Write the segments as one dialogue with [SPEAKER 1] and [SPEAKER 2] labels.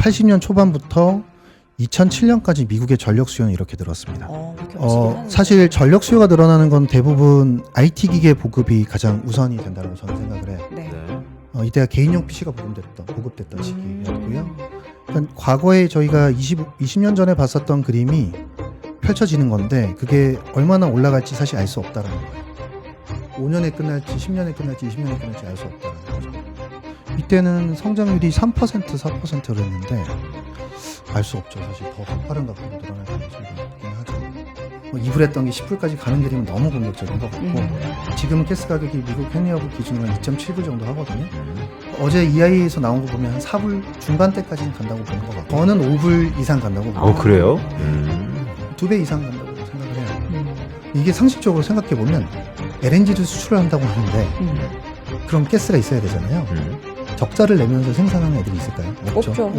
[SPEAKER 1] 80년 초반부터 2007년까지 미국의 전력 수요는 이렇게 늘었습니다. 사실 전력 수요가 늘어나는 건 대부분 IT 기계 보급이 가장 우선이 된다고 저는 생각을 해요.
[SPEAKER 2] 네.
[SPEAKER 1] 이때가 개인용 PC가 보급됐던 시기였고요. 그러니까 과거에 저희가 20년 전에 봤었던 그림이 펼쳐지는 건데 그게 얼마나 올라갈지 사실 알 수 없다라는 거예요. 5년에 끝날지 10년에 끝날지 20년에 끝날지 알 수 없다는 거죠. 이때는 성장률이 3% 4%를 했는데 알 수 없죠. 사실 더 가파른 각도로 늘어날 가능성이 있긴 하죠. 이불했던 게 10불까지 가는 그림은 너무 공격적인 것 같고 지금 가스 가격이 미국 henry허브 기준으로 2.7불 정도 하거든요. 어제 EI에서 나온 거 보면 한 4불 중반대까지는 간다고 보는 것 같고 저는 5불 이상 간다고 봅니다.
[SPEAKER 3] 그래요?
[SPEAKER 1] 2배 이상 간다고 생각을 해요. 이게 상식적으로 생각해보면 LNG를 수출을 한다고 하는데 그럼 가스가 있어야 되잖아요. 적자를 내면서 생산하는 애들이 있을까요? 없죠.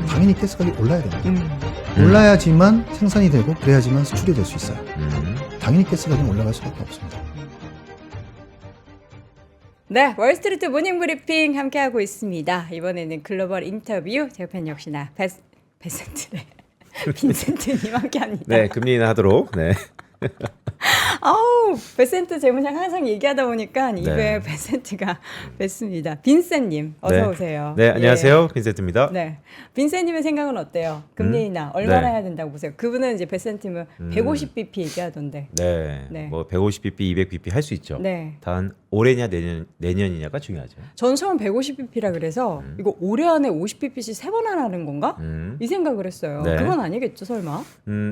[SPEAKER 1] 당연히 가스 가격이 올라야 됩니다. 올라야지만 생산이 되고 그래야지만 수출이 될 수 있어요. 당연히 가스 가격이 올라갈 수밖에 없습니다.
[SPEAKER 2] 네, 월스트리트 모닝브리핑 함께하고 있습니다. 이번에는 글로벌 인터뷰 제 옆에는 역시나 베센트네 빈센트님 함께합니다.
[SPEAKER 3] 네, 금리 인하 하도록. 네.
[SPEAKER 2] 아우, 베센트 재무장 항상 얘기하다 보니까 입에
[SPEAKER 3] 네.
[SPEAKER 2] 베센트가 뱄습니다. 빈센님 어서
[SPEAKER 3] 네.
[SPEAKER 2] 오세요.
[SPEAKER 3] 네, 안녕하세요. 빈센트입니다.
[SPEAKER 2] 네, 빈센님의 생각은 어때요? 금리 인하 얼마나
[SPEAKER 3] 네.
[SPEAKER 2] 해야 된다고 보세요? 그분은 이제 베센트면 150bp 얘기하던데.
[SPEAKER 3] 네. 뭐 150bp, 200bp 할 수 있죠.
[SPEAKER 2] 네.
[SPEAKER 3] 단 올해냐 내년이냐가 중요하죠.
[SPEAKER 2] 전 처음 150bp라 그래서 이거 올해 안에 50bp씩 3번 하는 건가? 이 생각을 했어요.
[SPEAKER 3] 네.
[SPEAKER 2] 그건 아니겠죠, 설마?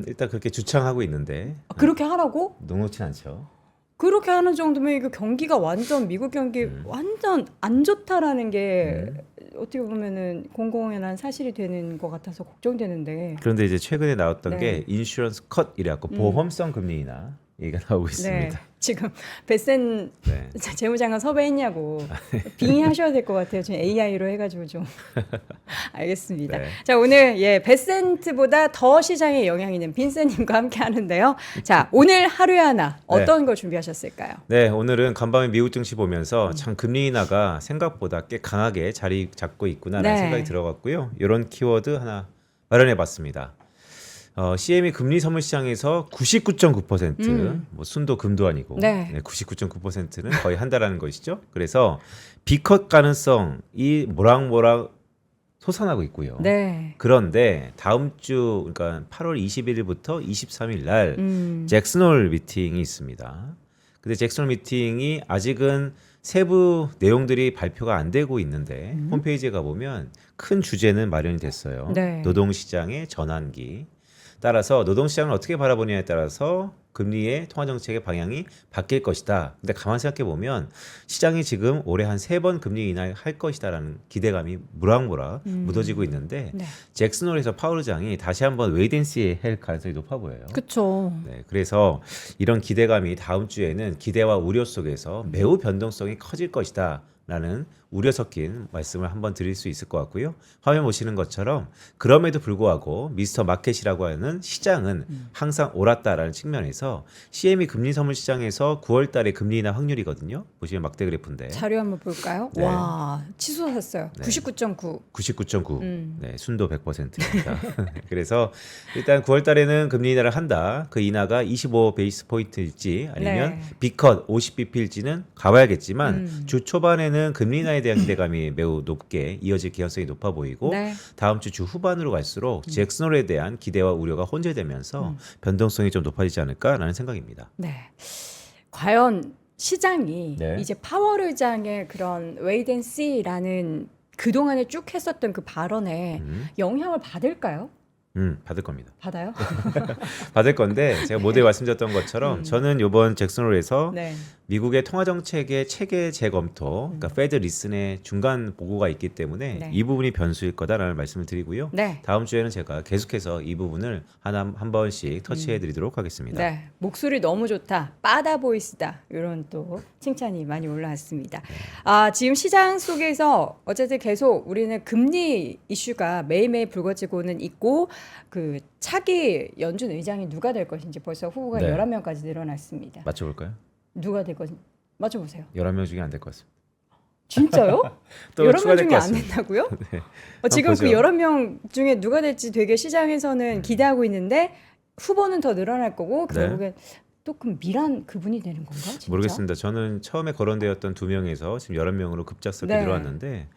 [SPEAKER 3] 일단 그렇게 주창하고 있는데
[SPEAKER 2] 그렇게 하라고?
[SPEAKER 3] 녹록진 않죠.
[SPEAKER 2] 그렇게 하는 정도면 이거 경기가 완전 미국 경기 완전 안 좋다라는 게 어떻게 보면은 공공연한 사실이 되는 것 같아서 걱정되는데.
[SPEAKER 3] 그런데 이제 최근에 나왔던
[SPEAKER 2] 네.
[SPEAKER 3] 게 인슈런스 컷 이래갖고 보험성 금리 인하 얘기가 나오고 있습니다.
[SPEAKER 2] 네, 지금 베센
[SPEAKER 3] 네.
[SPEAKER 2] 재무장관 섭외했냐고 빙의하셔야 될 것 같아요. 지금 AI로 해가지고 좀 알겠습니다.
[SPEAKER 3] 네.
[SPEAKER 2] 자, 오늘 베센트보다 더 시장에 영향이 있는 빈센님과 함께 하는데요. 자, 오늘 하루에 하나 어떤 걸 준비하셨을까요?
[SPEAKER 3] 네, 오늘은 간밤에 미국 증시 보면서 참 금리 인하가 생각보다 꽤 강하게 자리 잡고 있구나라는
[SPEAKER 2] 네.
[SPEAKER 3] 생각이 들어갔고요. 이런 키워드 하나 마련해봤습니다. CME 금리 선물 시장에서 99.9%, 뭐 순도 금도 아니고
[SPEAKER 2] 네.
[SPEAKER 3] 99.9%는 거의 한다라는 것이죠. 그래서 B컷 가능성이 모락모락 솟아나고 있고요.
[SPEAKER 2] 네.
[SPEAKER 3] 그런데 다음 주 그러니까 8월 21일부터 23일 날 잭슨홀 미팅이 있습니다. 근데 잭슨홀 미팅이 아직은 세부 내용들이 발표가 안 되고 있는데 홈페이지에 가보면 큰 주제는 마련이 됐어요.
[SPEAKER 2] 네.
[SPEAKER 3] 노동시장의 전환기. 따라서 노동시장을 어떻게 바라보냐에 따라서 금리의 통화정책의 방향이 바뀔 것이다. 근데 가만 생각해 보면 시장이 지금 올해 한 3번 금리 인하를 할 것이다라는 기대감이 무락무락 묻어지고 있는데
[SPEAKER 2] 네.
[SPEAKER 3] 잭슨홀에서 파월 의장이 다시 한번 웨이den시에 할 가능성이 높아 보여요.
[SPEAKER 2] 그렇죠.
[SPEAKER 3] 네, 그래서 이런 기대감이 다음 주에는 기대와 우려 속에서 매우 변동성이 커질 것이다. 라는 우려 섞인 말씀을 한번 드릴 수 있을 것 같고요. 화면 보시는 것처럼 그럼에도 불구하고 미스터 마켓이라고 하는 시장은 항상 옳았다라는 측면에서 CME 금리 선물 시장에서 9월 달에 금리 인하 확률이거든요. 보시면 막대 그래프인데.
[SPEAKER 2] 자료 한번 볼까요?
[SPEAKER 3] 네.
[SPEAKER 2] 와, 치솟았어요.
[SPEAKER 3] 네.
[SPEAKER 2] 99.9.
[SPEAKER 3] 99.9. 네, 순도 100%입니다. 그래서 일단 9월 달에는 금리 인하를 한다. 그 인하가 25 베이스 포인트일지 아니면
[SPEAKER 2] 네.
[SPEAKER 3] B컷 50bp일지는 가봐야겠지만 주 초반에는 금리 인하에 대한 기대감이 매우 높게 이어질 개연성이 높아 보이고
[SPEAKER 2] 네.
[SPEAKER 3] 다음 주 후반으로 갈수록 잭슨홀에 대한 기대와 우려가 혼재되면서 변동성이 좀 높아지지 않을까라는 생각입니다.
[SPEAKER 2] 네. 과연 시장이
[SPEAKER 3] 네.
[SPEAKER 2] 이제 파월 의장의 그런 웨이den시라는 그동안에 쭉 했었던 그 발언에 영향을 받을까요?
[SPEAKER 3] 받을 겁니다.
[SPEAKER 2] 받아요?
[SPEAKER 3] 받을 건데 제가 모두에 말씀드렸던 것처럼 저는 이번 잭슨홀에서
[SPEAKER 2] 네.
[SPEAKER 3] 미국의 통화정책의 체계 재검토, 그러니까 페드 리슨의 중간 보고가 있기 때문에
[SPEAKER 2] 네.
[SPEAKER 3] 이 부분이 변수일 거다라는 말씀을 드리고요.
[SPEAKER 2] 네.
[SPEAKER 3] 다음 주에는 제가 계속해서 이 부분을 한 번씩 터치해드리도록 하겠습니다.
[SPEAKER 2] 네. 목소리 너무 좋다. 빠다 보이스다. 이런 또 칭찬이 많이 올라왔습니다. 아, 지금 시장 속에서 어쨌든 계속 우리는 금리 이슈가 매일매일 불거지고는 있고 그 차기 연준 의장이 누가 될 것인지 벌써 후보가
[SPEAKER 3] 네.
[SPEAKER 2] 11명까지 늘어났습니다.
[SPEAKER 3] 맞춰볼까요?
[SPEAKER 2] 누가 될 것인지 맞춰보세요.
[SPEAKER 3] 11명 중에 안 될 것 같습니다.
[SPEAKER 2] 진짜요?
[SPEAKER 3] 또
[SPEAKER 2] 11명
[SPEAKER 3] 추가될
[SPEAKER 2] 중에
[SPEAKER 3] 것
[SPEAKER 2] 안
[SPEAKER 3] 같습니다.
[SPEAKER 2] 된다고요?
[SPEAKER 3] 네.
[SPEAKER 2] 지금
[SPEAKER 3] 보죠.
[SPEAKER 2] 그 11명 중에 누가 될지 되게 시장에서는 기대하고 있는데 후보는 더 늘어날 거고
[SPEAKER 3] 네.
[SPEAKER 2] 결국엔 또 그럼 미란 그분이 되는 건가? 진짜?
[SPEAKER 3] 모르겠습니다. 저는 처음에 거론되었던 2명에서 지금 11명으로 급작스럽게
[SPEAKER 2] 네.
[SPEAKER 3] 늘어났는데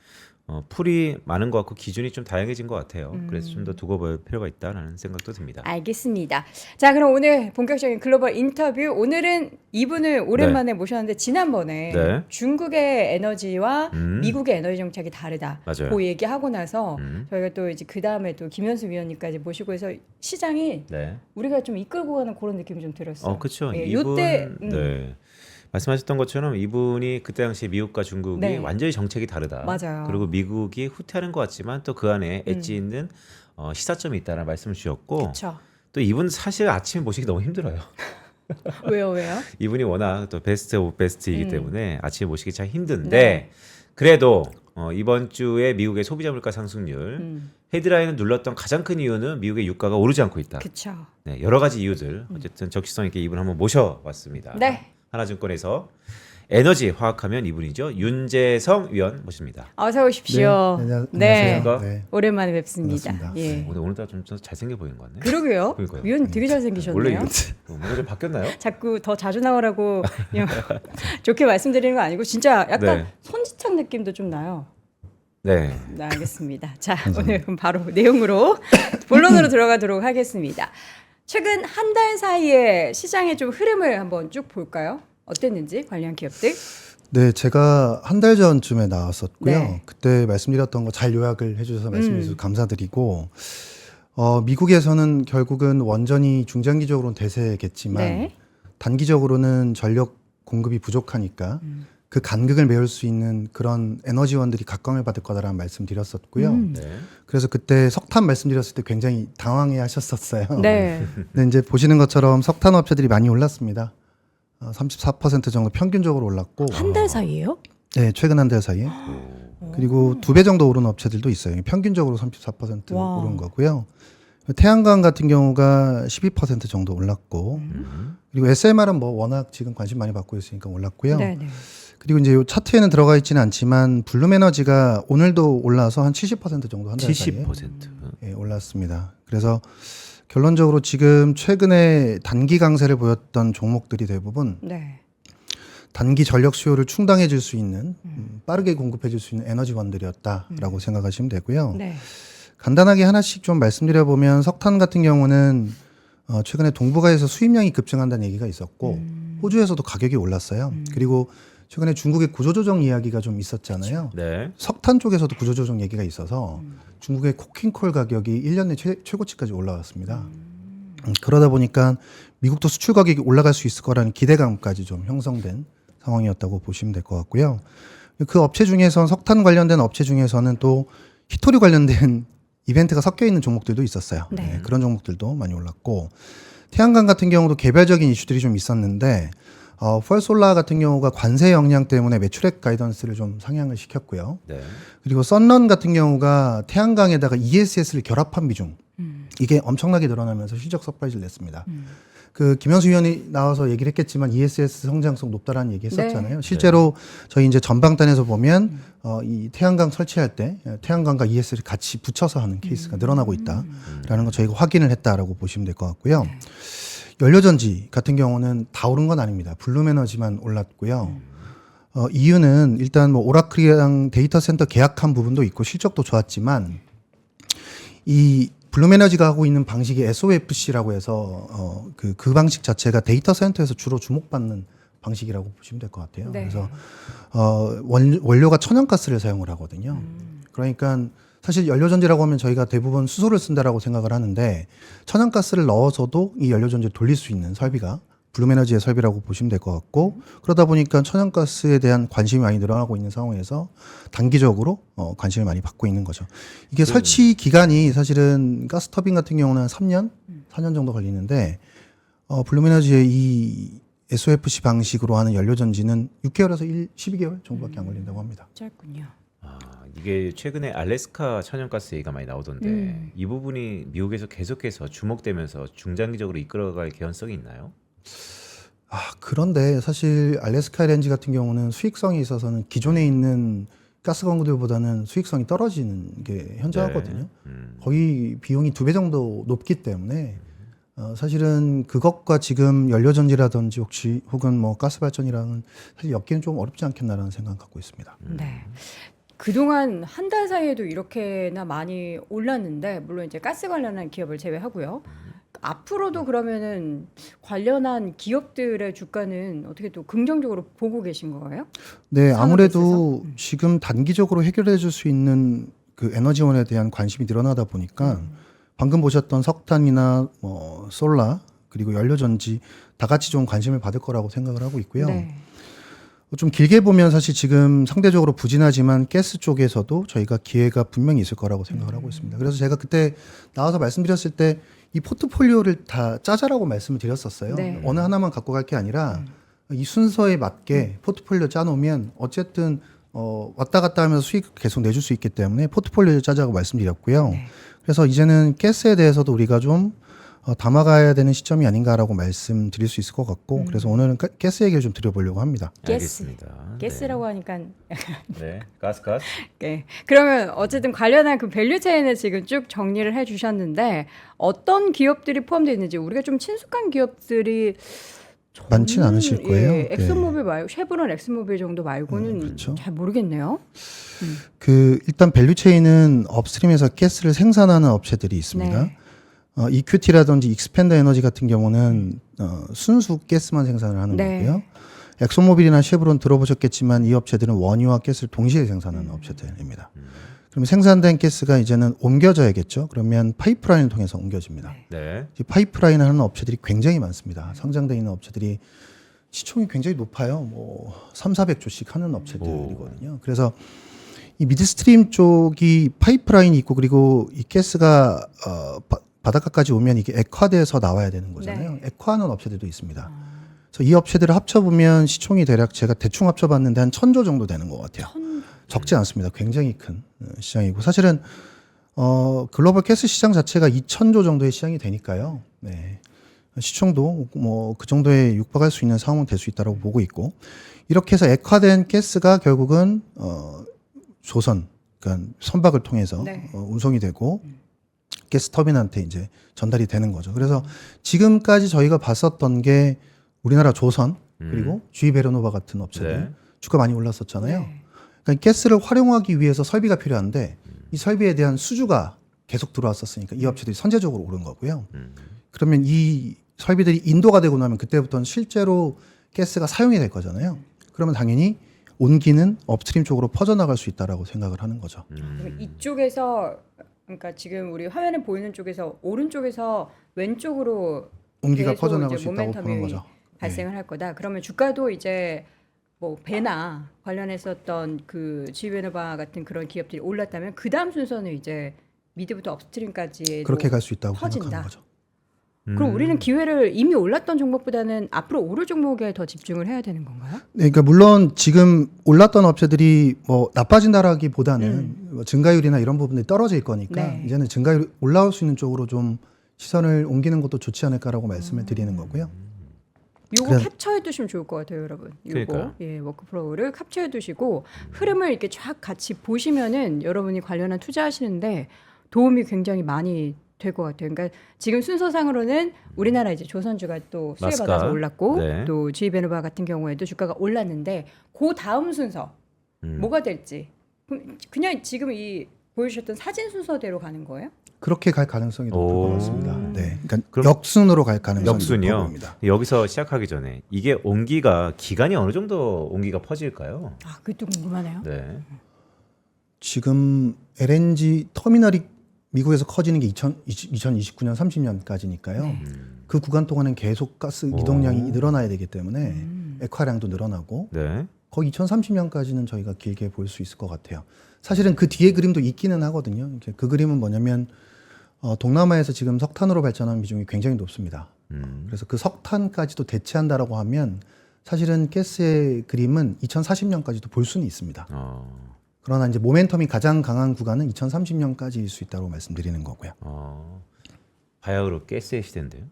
[SPEAKER 3] 풀이 많은 것 같고 기준이 좀 다양해진 것 같아요. 그래서 좀 더 두고 볼 필요가 있다라는 생각도 듭니다.
[SPEAKER 2] 알겠습니다. 자, 그럼 오늘 본격적인 글로벌 인터뷰. 오늘은 이분을 오랜만에 모셨는데 지난번에
[SPEAKER 3] 네.
[SPEAKER 2] 중국의 에너지와 미국의 에너지 정책이 다르다.
[SPEAKER 3] 맞아요.
[SPEAKER 2] 그 얘기하고 나서
[SPEAKER 3] 음.
[SPEAKER 2] 저희가 또 이제 그 다음에 또 김현수 위원님까지 모시고 해서 시장이
[SPEAKER 3] 네.
[SPEAKER 2] 우리가 좀 이끌고 가는 그런 느낌이 좀 들었어요.
[SPEAKER 3] 그렇죠.
[SPEAKER 2] 예,
[SPEAKER 3] 이분
[SPEAKER 2] 요때
[SPEAKER 3] 네. 말씀하셨던 것처럼 이분이 그때 당시에 미국과 중국이
[SPEAKER 2] 네.
[SPEAKER 3] 완전히 정책이 다르다.
[SPEAKER 2] 맞아요.
[SPEAKER 3] 그리고 미국이 후퇴하는 것 같지만 또 그 안에 엣지 있는 시사점이 있다는 말씀을 주셨고
[SPEAKER 2] 그렇죠.
[SPEAKER 3] 또 이분 사실 아침에 모시기 너무 힘들어요.
[SPEAKER 2] 왜요?
[SPEAKER 3] 이분이 워낙 또 베스트 오브 베스트이기 때문에 아침에 모시기 참 힘든데
[SPEAKER 2] 네.
[SPEAKER 3] 그래도 이번 주에 미국의 소비자 물가 상승률 헤드라인을 눌렀던 가장 큰 이유는 미국의 유가가 오르지 않고 있다.
[SPEAKER 2] 그렇죠.
[SPEAKER 3] 네, 여러 가지 이유들 어쨌든 적시성 있게 이분 한번 모셔봤습니다.
[SPEAKER 2] 네.
[SPEAKER 3] 하나증권에서 에너지 화학하면 이분이죠. 윤재성 위원 모십니다.
[SPEAKER 2] 어서 오십시오.
[SPEAKER 1] 네,
[SPEAKER 2] 네.
[SPEAKER 1] 안녕하세요. 네.
[SPEAKER 2] 오랜만에 뵙습니다.
[SPEAKER 1] 반갑습니다.
[SPEAKER 2] 예.
[SPEAKER 3] 오늘따라 좀 잘생겨 보이는 것 같네.
[SPEAKER 2] 그러게요.
[SPEAKER 3] 그러니까요.
[SPEAKER 2] 위원 되게 잘생기셨네요.
[SPEAKER 3] 원래 뭔가 좀 바뀌었나요?
[SPEAKER 2] 자꾸 더 자주 나오라고 좋게 말씀드리는 거 아니고 진짜 약간
[SPEAKER 3] 네.
[SPEAKER 2] 손지창 느낌도 좀 나요.
[SPEAKER 3] 네.
[SPEAKER 2] 네, 알겠습니다. 자, 오늘 그럼 바로 내용으로 본론으로 들어가도록 하겠습니다. 최근 한 달 사이에 시장의 좀 흐름을 한번 쭉 볼까요? 어땠는지 관련 기업들.
[SPEAKER 1] 네, 제가 한 달 전쯤에 나왔었고요.
[SPEAKER 2] 네.
[SPEAKER 1] 그때 말씀드렸던 거 잘 요약을 해주셔서 말씀해 주셔서 감사드리고, 미국에서는 결국은 원전이 중장기적으로는 대세겠지만
[SPEAKER 2] 네.
[SPEAKER 1] 단기적으로는 전력 공급이 부족하니까 그 간극을 메울 수 있는 그런 에너지원들이 각광을 받을 거다라는 말씀드렸었고요.
[SPEAKER 3] 네.
[SPEAKER 1] 그래서 그때 석탄 말씀드렸을 때 굉장히 당황해 하셨었어요.
[SPEAKER 2] 네.
[SPEAKER 1] 근데 이제 보시는 것처럼 석탄 업체들이 많이 올랐습니다. 34% 정도 평균적으로 올랐고,
[SPEAKER 2] 한 달 사이에요?
[SPEAKER 1] 네, 최근 한 달 사이에. 그리고 2배 정도 오른 업체들도 있어요. 평균적으로 34%
[SPEAKER 2] 와.
[SPEAKER 1] 오른 거고요. 태양광 같은 경우가 12% 정도 올랐고, 그리고 SMR은 뭐 워낙 지금 관심 많이 받고 있으니까 올랐고요.
[SPEAKER 2] 네, 네.
[SPEAKER 1] 그리고 이제 이 차트에는 들어가 있지는 않지만 블룸에너지가 오늘도 올라서 한 70% 정도 한 달 사이에
[SPEAKER 3] 70%.
[SPEAKER 1] 예, 올랐습니다. 그래서 결론적으로 지금 최근에 단기 강세를 보였던 종목들이 대부분
[SPEAKER 2] 네.
[SPEAKER 1] 단기 전력 수요를 충당해 줄 수 있는 빠르게 공급해 줄 수 있는 에너지원들이었다라고 생각하시면 되고요.
[SPEAKER 2] 네.
[SPEAKER 1] 간단하게 하나씩 좀 말씀드려 보면 석탄 같은 경우는 최근에 동북아에서 수입량이 급증한다는 얘기가 있었고 호주에서도 가격이 올랐어요. 그리고 최근에 중국의 구조조정 이야기가 좀 있었잖아요.
[SPEAKER 3] 네.
[SPEAKER 1] 석탄 쪽에서도 구조조정 얘기가 있어서 중국의 코킹콜 가격이 1년 내 최고치까지 올라왔습니다. 그러다 보니까 미국도 수출 가격이 올라갈 수 있을 거라는 기대감까지 좀 형성된 상황이었다고 보시면 될 것 같고요. 그 업체 중에서 석탄 관련된 업체 중에서는 또 히토리 관련된 이벤트가 섞여 있는 종목들도 있었어요.
[SPEAKER 2] 네.
[SPEAKER 1] 네, 그런 종목들도 많이 올랐고 태양광 같은 경우도 개별적인 이슈들이 좀 있었는데 펄솔라 같은 경우가 관세 영향 때문에 매출액 가이던스를 좀 상향을 시켰고요.
[SPEAKER 3] 네.
[SPEAKER 1] 그리고 썬런 같은 경우가 태양광에다가 ESS를 결합한 비중 이게 엄청나게 늘어나면서 실적 서프라이즈를 냈습니다. 그 김현수 위원이 나와서 얘기를 했겠지만 ESS 성장성 높다라는 얘기 했었잖아요.
[SPEAKER 2] 네.
[SPEAKER 1] 실제로 저희 이제 전방단에서 보면 이 태양광 설치할 때 태양광과 ESS를 같이 붙여서 하는 케이스가 늘어나고 있다라는 거 저희가 확인을 했다라고 보시면 될 것 같고요.
[SPEAKER 2] 네.
[SPEAKER 1] 연료전지 같은 경우는 다 오른 건 아닙니다. 블룸에너지만 올랐고요. 이유는 일단 뭐 오라클이랑 데이터 센터 계약한 부분도 있고 실적도 좋았지만 이 블룸에너지가 하고 있는 방식이 SOFC라고 해서 그 방식 자체가 데이터 센터에서 주로 주목받는 방식이라고 보시면 될 것 같아요.
[SPEAKER 2] 네.
[SPEAKER 1] 그래서 원료가 천연가스를 사용을 하거든요. 그러니까 사실 연료전지라고 하면 저희가 대부분 수소를 쓴다라고 생각을 하는데 천연가스를 넣어서도 이 연료전지를 돌릴 수 있는 설비가 블룸에너지의 설비라고 보시면 될 것 같고 그러다 보니까 천연가스에 대한 관심이 많이 늘어나고 있는 상황에서 단기적으로 관심을 많이 받고 있는 거죠. 이게 설치 기간이 사실은 가스터빈 같은 경우는 3년, 4년 정도 걸리는데 블룸에너지의 이 SOFC 방식으로 하는 연료전지는 6개월에서 12개월 정도밖에 안 걸린다고 합니다.
[SPEAKER 2] 짧군요.
[SPEAKER 3] 이게 최근에 알래스카 천연가스 얘기가 많이 나오던데 이 부분이 미국에서 계속해서 주목되면서 중장기적으로 이끌어갈 개연성이 있나요?
[SPEAKER 1] 그런데 사실 알래스카 LNG 같은 경우는 수익성이 있어서는 기존에 있는 가스 광구들보다는 수익성이 떨어지는 게 현저하거든요. 거의 비용이 2배 정도 높기 때문에 사실은 그것과 지금 연료전지라든지 혹은 뭐 가스 발전이랑은 사실 엮기는 좀 어렵지 않겠나라는 생각 갖고 있습니다.
[SPEAKER 2] 네. 그동안 한 달 사이에도 이렇게나 많이 올랐는데 물론 이제 가스 관련한 기업을 제외하고요. 앞으로도 그러면은 관련한 기업들의 주가는 어떻게 또 긍정적으로 보고 계신 거예요?
[SPEAKER 1] 네,
[SPEAKER 2] 산업에
[SPEAKER 1] 아무래도 지금 단기적으로 해결해 줄 수 있는 그 에너지원에 대한 관심이 늘어나다 보니까 방금 보셨던 석탄이나 뭐 솔라 그리고 연료전지 다 같이 좀 관심을 받을 거라고 생각을 하고 있고요.
[SPEAKER 2] 네.
[SPEAKER 1] 좀 길게 보면 사실 지금 상대적으로 부진하지만 가스 쪽에서도 저희가 기회가 분명히 있을 거라고 생각을 하고 있습니다. 그래서 제가 그때 나와서 말씀드렸을 때 이 포트폴리오를 다 짜자라고 말씀을 드렸었어요.
[SPEAKER 2] 네.
[SPEAKER 1] 어느 하나만 갖고 갈 게 아니라 이 순서에 맞게 포트폴리오 짜놓으면 어쨌든 왔다 갔다 하면서 수익 계속 내줄 수 있기 때문에 포트폴리오를 짜자고 말씀드렸고요.
[SPEAKER 2] 네.
[SPEAKER 1] 그래서 이제는 가스에 대해서도 우리가 좀 담아가야 되는 시점이 아닌가라고 말씀드릴 수 있을 것 같고 그래서 오늘은 가스 얘기를 좀 드려보려고 합니다.
[SPEAKER 2] 가스.
[SPEAKER 3] 알겠습니다.
[SPEAKER 2] 가스라고 하니까
[SPEAKER 3] 네, 가스.
[SPEAKER 2] 네. 그러면 어쨌든 관련한 그 밸류 체인을 지금 쭉 정리를 해 주셨는데 어떤 기업들이 포함되어 있는지 우리가 좀 친숙한 기업들이
[SPEAKER 1] 많지는 않으실 거예요.
[SPEAKER 2] 예, 엑슨모빌 말고 쉐브론 엑슨모빌 정도 말고는
[SPEAKER 1] 그렇죠.
[SPEAKER 2] 잘 모르겠네요.
[SPEAKER 1] 일단 밸류 체인은 업스트림에서 가스를 생산하는 업체들이 있습니다.
[SPEAKER 2] 네.
[SPEAKER 1] EQT라든지 익스펜더 에너지 같은 경우는 순수 가스만 생산을 하는
[SPEAKER 2] 네.
[SPEAKER 1] 거고요. 엑소모빌이나 쉐브론 들어보셨겠지만 이 업체들은 원유와 가스를 동시에 생산하는 업체들입니다. 그러면 생산된 가스가 이제는 옮겨져야겠죠. 그러면 파이프라인을 통해서 옮겨집니다.
[SPEAKER 3] 네.
[SPEAKER 1] 이 파이프라인을 하는 업체들이 굉장히 많습니다. 상장되어 있는 업체들이 시총이 굉장히 높아요. 뭐 3,400조씩 하는 업체들이거든요. 그래서 이 미드스트림 쪽이 파이프라인이 있고 그리고 이 가스가 바닷가까지 오면 이게 액화돼서 나와야 되는 거잖아요.
[SPEAKER 2] 네.
[SPEAKER 1] 액화하는 업체들도 있습니다. 그래서 이 업체들을 합쳐보면 시총이 대략 제가 대충 합쳐봤는데 한 1,000조 정도 되는 것 같아요. 적지 않습니다. 굉장히 큰 시장이고 사실은 글로벌 가스 시장 자체가 2,000조 정도의 시장이 되니까요. 네. 시총도 뭐 그 정도에 육박할 수 있는 상황은 될 수 있다고 보고 있고 이렇게 해서 액화된 가스가 결국은 조선, 그러니까 선박을 통해서
[SPEAKER 2] 네.
[SPEAKER 1] 운송이 되고 가스 터빈한테 이제 전달이 되는 거죠. 그래서 지금까지 저희가 봤었던 게 우리나라 조선 그리고 GE 베르노바 같은 업체들
[SPEAKER 3] 네.
[SPEAKER 1] 주가 많이 올랐었잖아요.
[SPEAKER 2] 네.
[SPEAKER 1] 그러니까 가스를 활용하기 위해서 설비가 필요한데 이 설비에 대한 수주가 계속 들어왔었으니까 이 업체들이 선제적으로 오른 거고요. 그러면 이 설비들이 인도가 되고 나면 그때부터는 실제로 가스가 사용이 될 거잖아요. 그러면 당연히 온기는 업스트림 쪽으로 퍼져나갈 수 있다라고 생각을 하는 거죠.
[SPEAKER 2] 그러면 이쪽에서 그러니까 지금 우리 화면에 보이는 쪽에서 오른쪽에서 왼쪽으로
[SPEAKER 1] 온기가
[SPEAKER 2] 계속
[SPEAKER 1] 퍼져나갈
[SPEAKER 2] 이제
[SPEAKER 1] 수 있다고 보는
[SPEAKER 2] 모멘텀이
[SPEAKER 1] 거죠.
[SPEAKER 2] 발생을 할 거다. 그러면 주가도 이제 뭐 배나 관련했었던 그 지베르바 같은 그런 기업들이 올랐다면 그 다음 순서는 이제 미드부터 업스트림까지
[SPEAKER 1] 그렇게 갈 수 있다고
[SPEAKER 2] 퍼진다.
[SPEAKER 1] 생각하는 거죠.
[SPEAKER 2] 그럼 우리는 기회를 이미 올랐던 종목보다는 앞으로 오를 종목에 더 집중을 해야 되는 건가요?
[SPEAKER 1] 네, 그러니까 물론 지금 올랐던 업체들이 뭐 나빠진다라기보다는 뭐 증가율이나 이런 부분들이 떨어질 거니까
[SPEAKER 2] 네.
[SPEAKER 1] 이제는 증가율이 올라올 수 있는 쪽으로 좀 시선을 옮기는 것도 좋지 않을까라고 말씀을 드리는 거고요.
[SPEAKER 2] 요거
[SPEAKER 1] 그래.
[SPEAKER 2] 캡처해 두시면 좋을 것 같아요, 여러분. 요거
[SPEAKER 3] 그러니까요.
[SPEAKER 2] 예, 워크프로우를 캡처해 두시고 흐름을 이렇게 쫙 같이 보시면은 여러분이 관련한 투자하시는데 도움이 굉장히 많이 될 것 같아요. 그러니까 지금 순서상으로는 우리나라 이제 조선주가 또 수혜
[SPEAKER 3] 마스카.
[SPEAKER 2] 받아서 올랐고
[SPEAKER 3] 네.
[SPEAKER 2] 또 지베르바 같은 경우에도 주가가 올랐는데 그 다음 순서 뭐가 될지 그냥 지금 이 보여주셨던 사진 순서대로 가는 거예요?
[SPEAKER 1] 그렇게 갈 가능성이 높을
[SPEAKER 3] 오.
[SPEAKER 1] 것 같습니다. 네, 그러니까
[SPEAKER 3] 그럼
[SPEAKER 1] 역순으로 갈 가능성이 높아
[SPEAKER 3] 역순이요.
[SPEAKER 1] 보입니다.
[SPEAKER 3] 여기서 시작하기 전에 이게 온기가 기간이 어느 정도 온기가 퍼질까요?
[SPEAKER 2] 아, 그것도 궁금하네요.
[SPEAKER 3] 네.
[SPEAKER 1] 지금 LNG 터미널이 미국에서 커지는 게 2029년 30년까지니까요.
[SPEAKER 2] 네.
[SPEAKER 1] 그 구간 동안은 계속 가스 이동량이 늘어나야 되기 때문에 액화량도 늘어나고
[SPEAKER 3] 네.
[SPEAKER 1] 거의 2030년까지는 저희가 길게 볼 수 있을 것 같아요. 사실은 그 뒤에 그림도 있기는 하거든요. 이제 그 그림은 뭐냐면 동남아에서 지금 석탄으로 발전하는 비중이 굉장히 높습니다. 그래서 그 석탄까지도 대체한다라고 하면 사실은 가스의 그림은 2040년까지도 볼 수는 있습니다. 그러나 이제 모멘텀이 가장 강한 구간은 2030년까지일 수 있다고 말씀드리는 거고요.
[SPEAKER 3] 바야흐로 가스의 시대인데요.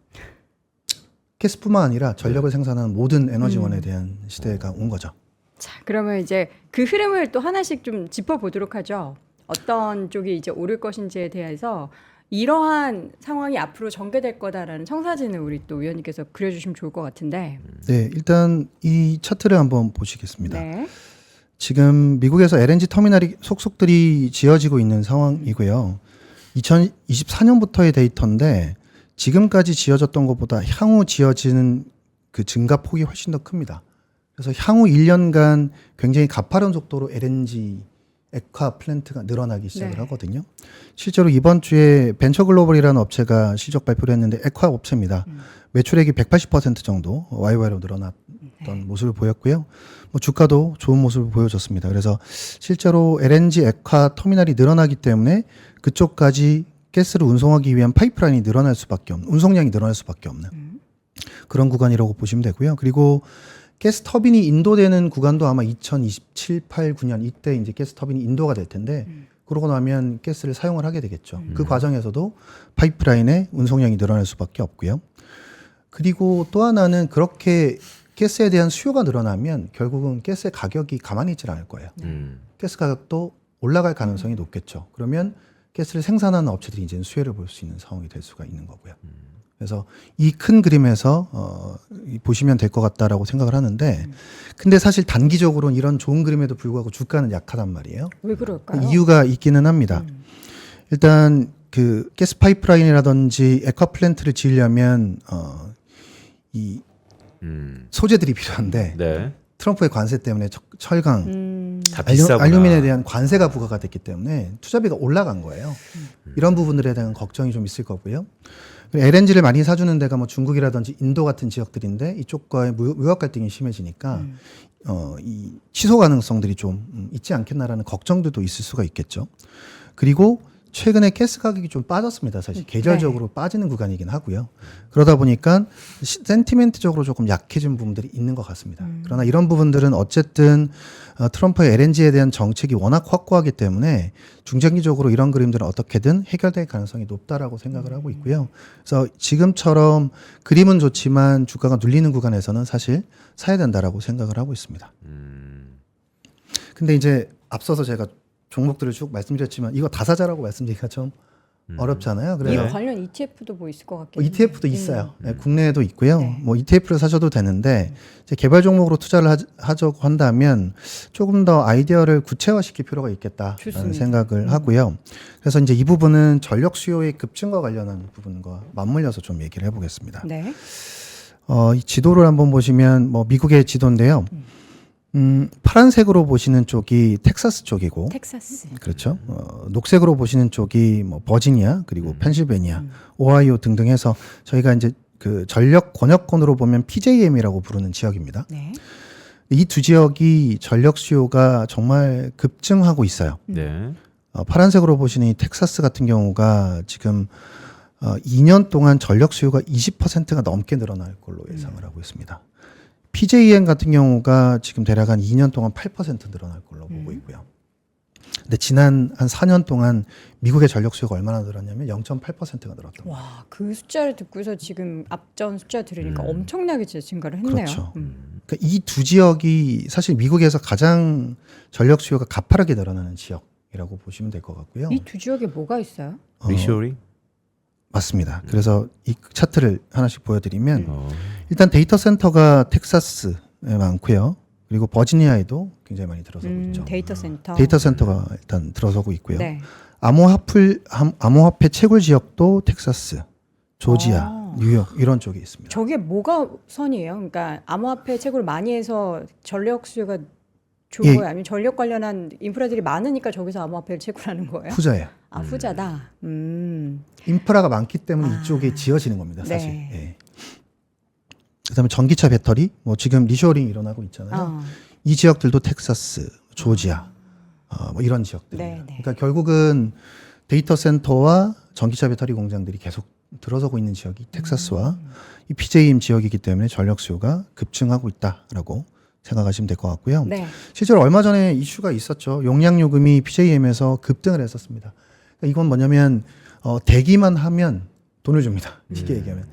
[SPEAKER 1] 가스뿐만 아니라 전력을 생산하는 모든 에너지원에 대한 시대가 온 거죠.
[SPEAKER 2] 자, 그러면 이제 그 흐름을 또 하나씩 좀 짚어보도록 하죠. 어떤 쪽이 이제 오를 것인지에 대해서 이러한 상황이 앞으로 전개될 거다라는 청사진을 우리 또 위원님께서 그려주시면 좋을 것 같은데.
[SPEAKER 1] 네, 일단 이 차트를 한번 보시겠습니다.
[SPEAKER 2] 네.
[SPEAKER 1] 지금 미국에서 LNG 터미널이 속속들이 지어지고 있는 상황이고요. 2024년부터의 데이터인데 지금까지 지어졌던 것보다 향후 지어지는 그 증가폭이 훨씬 더 큽니다. 그래서 향후 1년간 굉장히 가파른 속도로 LNG 액화 플랜트가 늘어나기 시작을
[SPEAKER 2] 네.
[SPEAKER 1] 하거든요. 실제로 이번 주에 벤처글로벌이라는 업체가 실적 발표를 했는데 액화 업체입니다. 매출액이 180% 정도 YY로 늘어났던 모습을 보였고요. 뭐 주가도 좋은 모습을 보여줬습니다. 그래서 실제로 LNG 액화 터미널이 늘어나기 때문에 그쪽까지 가스를 운송하기 위한 파이프라인이 늘어날 수밖에 없는, 운송량이 늘어날 수밖에 없는 그런 구간이라고 보시면 되고요. 그리고 가스 터빈이 인도되는 구간도 아마 2027, 8, 9년 이때 이제 가스 터빈이 인도가 될 텐데 그러고 나면 가스를 사용을 하게 되겠죠. 그 과정에서도 파이프라인의 운송량이 늘어날 수밖에 없고요. 그리고 또 하나는 그렇게 가스에 대한 수요가 늘어나면 결국은 가스의 가격이 가만히 있질 않을 거예요. 가스 가격도 올라갈 가능성이 높겠죠. 그러면 가스를 생산하는 업체들이 이제 수혜를 볼 수 있는 상황이 될 수가 있는 거고요. 그래서 이 큰 그림에서 보시면 될 것 같다라고 생각을 하는데, 근데 사실 단기적으로는 이런 좋은 그림에도 불구하고 주가는 약하단 말이에요.
[SPEAKER 2] 왜 그럴까요?
[SPEAKER 1] 이유가 있기는 합니다. 일단 그 가스 파이프라인이라든지 액화 플랜트를 지으려면 이 소재들이 필요한데
[SPEAKER 3] 네.
[SPEAKER 1] 트럼프의 관세 때문에 철강,
[SPEAKER 3] 다 비싸구나.
[SPEAKER 1] 알루미늄에 대한 관세가 부과가 됐기 때문에 투자비가 올라간 거예요. 이런 부분들에 대한 걱정이 좀 있을 거고요. LNG를 많이 사주는 데가 뭐 중국이라든지 인도 같은 지역들인데 이쪽과의 무역 갈등이 심해지니까 이 취소 가능성들이 좀 있지 않겠나라는 걱정들도 있을 수가 있겠죠. 그리고 최근에 가스 가격이 좀 빠졌습니다. 사실 계절적으로 빠지는 구간이긴 하고요. 그러다 보니까 센티멘트적으로 조금 약해진 부분들이 있는 것 같습니다. 그러나 이런 부분들은 어쨌든 트럼프의 LNG에 대한 정책이 워낙 확고하기 때문에 중장기적으로 이런 그림들은 어떻게든 해결될 가능성이 높다라고 생각을 하고 있고요. 그래서 지금처럼 그림은 좋지만 주가가 눌리는 구간에서는 사실 사야 된다라고 생각을 하고 있습니다. 근데 이제 앞서서 제가 종목들을 쭉 말씀드렸지만 이거 다 사자라고 말씀드리기가 좀 어렵잖아요.
[SPEAKER 2] 이
[SPEAKER 1] 그래서
[SPEAKER 2] 관련 ETF도 뭐 있을 것 같긴
[SPEAKER 1] ETF도 있어요. 네, 국내에도 있고요.
[SPEAKER 2] 네.
[SPEAKER 1] 뭐 ETF를 사셔도 되는데 이제 개발 종목으로 투자를 하자고 한다면 조금 더 아이디어를 구체화시킬 필요가 있겠다라는
[SPEAKER 2] 좋습니다.
[SPEAKER 1] 생각을 하고요. 그래서 이제 이 부분은 전력 수요의 급증과 관련한 부분과 맞물려서 좀 얘기를 해보겠습니다.
[SPEAKER 2] 네.
[SPEAKER 1] 이 지도를 한번 보시면 뭐 미국의 지도인데요. 파란색으로 보시는 쪽이 텍사스 쪽이고,
[SPEAKER 2] 텍사스.
[SPEAKER 1] 그렇죠. 녹색으로 보시는 쪽이 뭐 버지니아 그리고 펜실베니아, 오하이오 등등 해서 저희가 이제 그 전력 권역권으로 보면 PJM이라고 부르는 지역입니다.
[SPEAKER 2] 네.
[SPEAKER 1] 이 두 지역이 전력 수요가 정말 급증하고 있어요.
[SPEAKER 3] 네.
[SPEAKER 1] 파란색으로 보시는 이 텍사스 같은 경우가 지금 2년 동안 전력 수요가 20%가 넘게 늘어날 걸로 예상을 하고 있습니다. PJM 같은 경우가 지금 대략 한 2년 동안 8% 늘어날 걸로 보고 있고요. 근데 지난 한 4년 동안 미국의 전력 수요가 얼마나 늘었냐면 0.8%가 늘었던 거예요.
[SPEAKER 2] 와, 그 숫자를 듣고서 지금 앞전 숫자 들으니까 엄청나게 진짜 증가를 했네요.
[SPEAKER 1] 그렇죠. 그러니까 이 두 지역이 사실 미국에서 가장 전력 수요가 가파르게 늘어나는 지역이라고 보시면 될 것 같고요.
[SPEAKER 2] 이 두 지역에 뭐가 있어요?
[SPEAKER 3] 리쇼링?
[SPEAKER 1] 맞습니다. 그래서 이 차트를 하나씩 보여드리면 일단 데이터 센터가 텍사스에 많고요. 그리고 버지니아에도 굉장히 많이 들어서고 있죠.
[SPEAKER 2] 데이터 센터.
[SPEAKER 1] 데이터 센터가 일단 들어서고 있고요.
[SPEAKER 2] 네.
[SPEAKER 1] 암호화폐 채굴 지역도 텍사스, 조지아, 뉴욕 이런 쪽에 있습니다.
[SPEAKER 2] 저게 뭐가 선이에요? 그러니까 암호화폐 채굴을 많이 해서 전력 수요가 좋은
[SPEAKER 1] 예.
[SPEAKER 2] 거예요? 아니면 전력 관련한 인프라들이 많으니까 저기서 암호화폐를 채굴하는 거예요?
[SPEAKER 1] 후자예요.
[SPEAKER 2] 아, 후자다.
[SPEAKER 1] 인프라가 많기 때문에 이쪽에 지어지는 겁니다. 사실.
[SPEAKER 2] 네.
[SPEAKER 1] 예. 그다음에 전기차 배터리, 뭐 지금 리쇼링 일어나고 있잖아요. 이 지역들도 텍사스, 조지아, 뭐 이런 지역들입니다.
[SPEAKER 2] 네, 네.
[SPEAKER 1] 그러니까 결국은 데이터 센터와 전기차 배터리 공장들이 계속 들어서고 있는 지역이 텍사스와 이 PJM 지역이기 때문에 전력 수요가 급증하고 있다라고 생각하시면 될 것 같고요.
[SPEAKER 2] 네.
[SPEAKER 1] 실제로 얼마 전에 이슈가 있었죠. 용량 요금이 PJM에서 급등을 했었습니다. 그러니까 이건 뭐냐면 대기만 하면 돈을 줍니다. 쉽게 얘기하면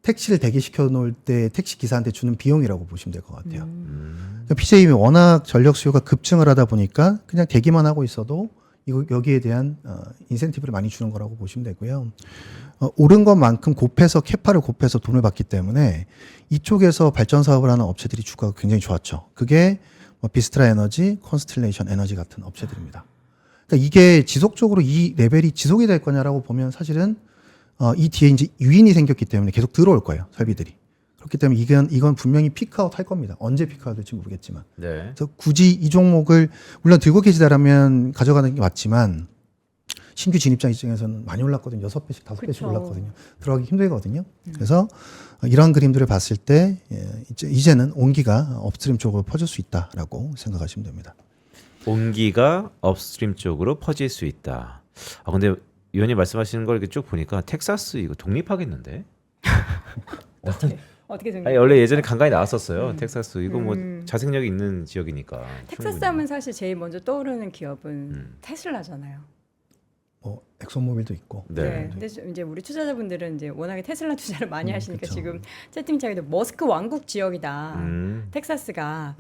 [SPEAKER 1] 택시를 대기시켜 놓을 때 택시 기사한테 주는 비용이라고 보시면 될 것 같아요. 그러니까 PJ임이 워낙 전력 수요가 급증을 하다 보니까 그냥 대기만 하고 있어도 여기에 대한 인센티브를 많이 주는 거라고 보시면 되고요. 오른 것만큼 곱해서 캐파를 곱해서 돈을 받기 때문에 이쪽에서 발전 사업을 하는 업체들이 주가가 굉장히 좋았죠. 그게 뭐 비스트라 에너지, 콘스텔레이션 에너지 같은 업체들입니다. 그러니까 이게 지속적으로 이 레벨이 지속이 될 거냐라고 보면 사실은 이 뒤에 이제 유인이 생겼기 때문에 계속 들어올 거예요, 설비들이. 그렇기 때문에 이건 분명히 피크아웃 할 겁니다. 언제 피크아웃 될지 모르겠지만.
[SPEAKER 3] 네.
[SPEAKER 1] 그래서 굳이 이 종목을 물론 들고 계시다라면 가져가는 게 맞지만 신규 진입자 입장에서는 많이 올랐거든요. 6배씩, 5배씩
[SPEAKER 2] 그쵸.
[SPEAKER 1] 올랐거든요. 들어가기 힘들거든요. 그래서 이런 그림들을 봤을 때 이제는 온기가 업스트림 쪽으로 퍼질 수 있다라고 생각하시면 됩니다.
[SPEAKER 3] 온기가 업스트림 쪽으로 퍼질 수 있다. 근데 위원님 말씀하시는 걸 이렇게 쭉 보니까 텍사스 이거 독립하겠는데?
[SPEAKER 2] 어떻게 생각해요?
[SPEAKER 3] 아니, 원래 예전에 간간히 나왔었어요. 텍사스 이거 뭐 자생력이 있는 지역이니까.
[SPEAKER 2] 텍사스
[SPEAKER 3] 충분히.
[SPEAKER 2] 하면 사실 제일 먼저 떠오르는 기업은 테슬라잖아요.
[SPEAKER 1] 엑소모빌도 있고.
[SPEAKER 3] 네.
[SPEAKER 2] 근데 이제 우리 투자자분들은 이제 워낙에 테슬라 투자를 많이 하시니까
[SPEAKER 1] 그쵸.
[SPEAKER 2] 지금 채팅창에도 머스크 왕국 지역이다. 텍사스가.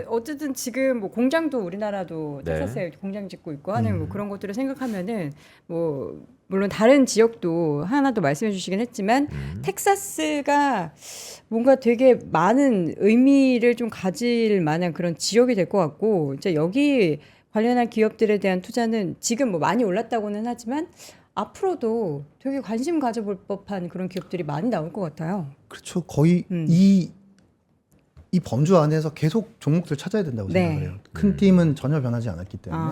[SPEAKER 2] 어쨌든 지금 뭐 공장도 우리나라도
[SPEAKER 3] 네.
[SPEAKER 2] 텍사스에 공장 짓고 있고 하는 뭐 그런 것들을 생각하면은 뭐 물론 다른 지역도 하나 더 말씀해 주시긴 했지만 텍사스가 뭔가 되게 많은 의미를 좀 가질 만한 그런 지역이 될 것 같고 이제 여기 관련한 기업들에 대한 투자는 지금 뭐 많이 올랐다고는 하지만 앞으로도 되게 관심 가져볼 법한 그런 기업들이 많이 나올 것 같아요.
[SPEAKER 1] 그렇죠. 거의 이 범주 안에서 계속 종목들 찾아야 된다고
[SPEAKER 2] 네.
[SPEAKER 1] 생각을 해요. 큰 팀은 전혀 변하지 않았기 때문에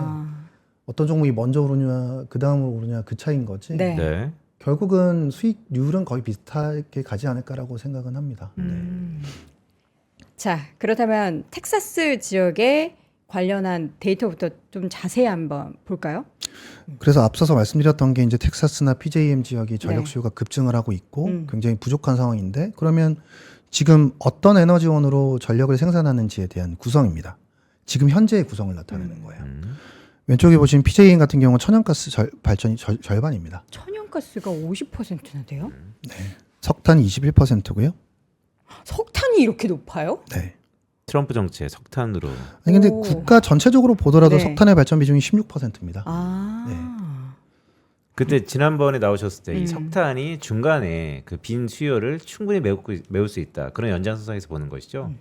[SPEAKER 1] 어떤 종목이 먼저 오르냐 그 다음으로 오르냐 그 차이인 거지.
[SPEAKER 2] 네.
[SPEAKER 3] 네.
[SPEAKER 1] 결국은 수익률은 거의 비슷하게 가지 않을까라고 생각은 합니다.
[SPEAKER 2] 자, 그렇다면 텍사스 지역에 관련한 데이터부터 좀 자세히 한번 볼까요?
[SPEAKER 1] 그래서 앞서서 말씀드렸던 게 이제 텍사스나 PJM 지역이 전력
[SPEAKER 2] 네.
[SPEAKER 1] 수요가 급증을 하고 있고 굉장히 부족한 상황인데 그러면 지금 어떤 에너지원으로 전력을 생산하는지에 대한 구성입니다. 지금 현재의 구성을 나타내는 거예요. 왼쪽에 보시면 PJM 같은 경우는 천연가스 발전이 절반입니다.
[SPEAKER 2] 천연가스가 50%나 돼요?
[SPEAKER 1] 석탄이 21%고요.
[SPEAKER 2] 석탄이 이렇게 높아요?
[SPEAKER 1] 네.
[SPEAKER 3] 트럼프 정치의 석탄으로.
[SPEAKER 1] 아니 근데
[SPEAKER 2] 오.
[SPEAKER 1] 국가 전체적으로 보더라도
[SPEAKER 2] 네.
[SPEAKER 1] 석탄의 발전 비중이 16%입니다.
[SPEAKER 3] 그때 지난번에 나오셨을 때 이 석탄이 중간에 그 빈 수요를 충분히 메울 수 있다. 그런 연장선상에서 보는 것이죠.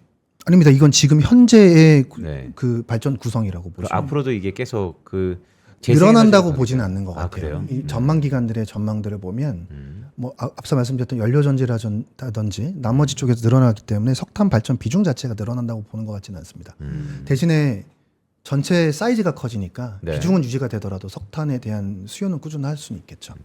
[SPEAKER 1] 아닙니다. 이건 지금 현재의
[SPEAKER 3] 네.
[SPEAKER 1] 그 발전 구성이라고
[SPEAKER 3] 그럼
[SPEAKER 1] 보시면
[SPEAKER 3] 앞으로도 이게 계속 그
[SPEAKER 1] 늘어난다고
[SPEAKER 3] 재생에너지가
[SPEAKER 1] 보지는 않는 것
[SPEAKER 3] 아,
[SPEAKER 1] 같아요.
[SPEAKER 3] 그래요?
[SPEAKER 1] 이 전망 기관들의 전망들을 보면 뭐 앞서 말씀드렸던 연료전지라든지 나머지 쪽에서 늘어나기 때문에 석탄 발전 비중 자체가 늘어난다고 보는 것 같지는 않습니다. 대신에 전체 사이즈가 커지니까
[SPEAKER 3] 네.
[SPEAKER 1] 비중은 유지가 되더라도 석탄에 대한 수요는 꾸준할 수는 있겠죠.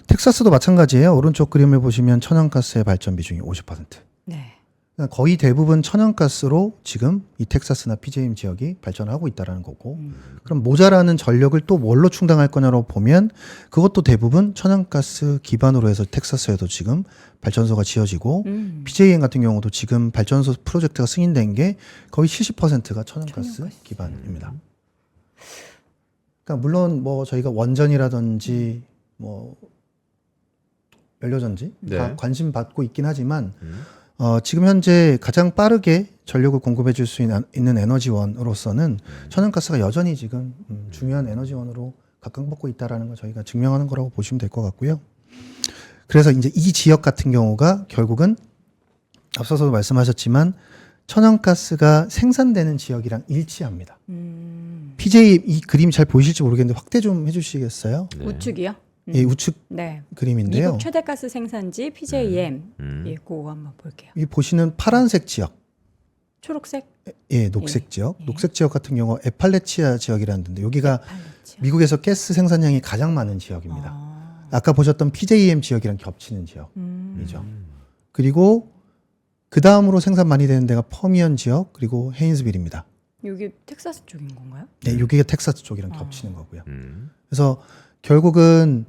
[SPEAKER 1] 텍사스도 마찬가지예요. 오른쪽 그림을 보시면 천연가스의 발전 비중이 50%.
[SPEAKER 2] 네.
[SPEAKER 1] 그러니까 거의 대부분 천연가스로 지금 이 텍사스나 PJM 지역이 발전하고 있다라는 거고 그럼 모자라는 전력을 또 뭘로 충당할 거냐로 보면 그것도 대부분 천연가스 기반으로 해서 텍사스에도 지금 발전소가 지어지고 PJM 같은 경우도 지금 발전소 프로젝트가 승인된 게 거의 70%가 천연가스 기반입니다. 그러니까 물론 뭐 저희가 원전이라든지 뭐 연료전지 다
[SPEAKER 3] 네.
[SPEAKER 1] 관심 받고 있긴 하지만 지금 현재 가장 빠르게 전력을 공급해 줄 수 있는 에너지원으로서는 천연가스가 여전히 지금 중요한 에너지원으로 각광받고 있다라는 걸 저희가 증명하는 거라고 보시면 될 것 같고요. 그래서 이제 이 지역 같은 경우가 결국은 앞서서도 말씀하셨지만 천연가스가 생산되는 지역이랑 일치합니다. PJ 이 그림 잘 보이실지 모르겠는데 확대 좀 해주시겠어요?
[SPEAKER 3] 네.
[SPEAKER 2] 우측이요?
[SPEAKER 1] 예, 우측
[SPEAKER 2] 네.
[SPEAKER 1] 그림인데요.
[SPEAKER 2] 미국 최대 가스 생산지 PJM. 예, 그거 한번 볼게요.
[SPEAKER 1] 이 보시는 파란색 지역,
[SPEAKER 2] 초록색?
[SPEAKER 1] 예, 녹색 지역. 녹색 지역 같은 경우 에팔레치아 지역이라는 데인데 여기가
[SPEAKER 2] 팔레치아.
[SPEAKER 1] 미국에서 가스 생산량이 가장 많은 지역입니다. 아까 보셨던 PJM 지역이랑 겹치는 지역이죠. 그리고 그 다음으로 생산 많이 되는 데가 퍼미언 지역 그리고 헤인스빌입니다.
[SPEAKER 2] 여기 텍사스 쪽인 건가요?
[SPEAKER 1] 네, 여기가 텍사스 쪽이랑 겹치는 거고요. 그래서 결국은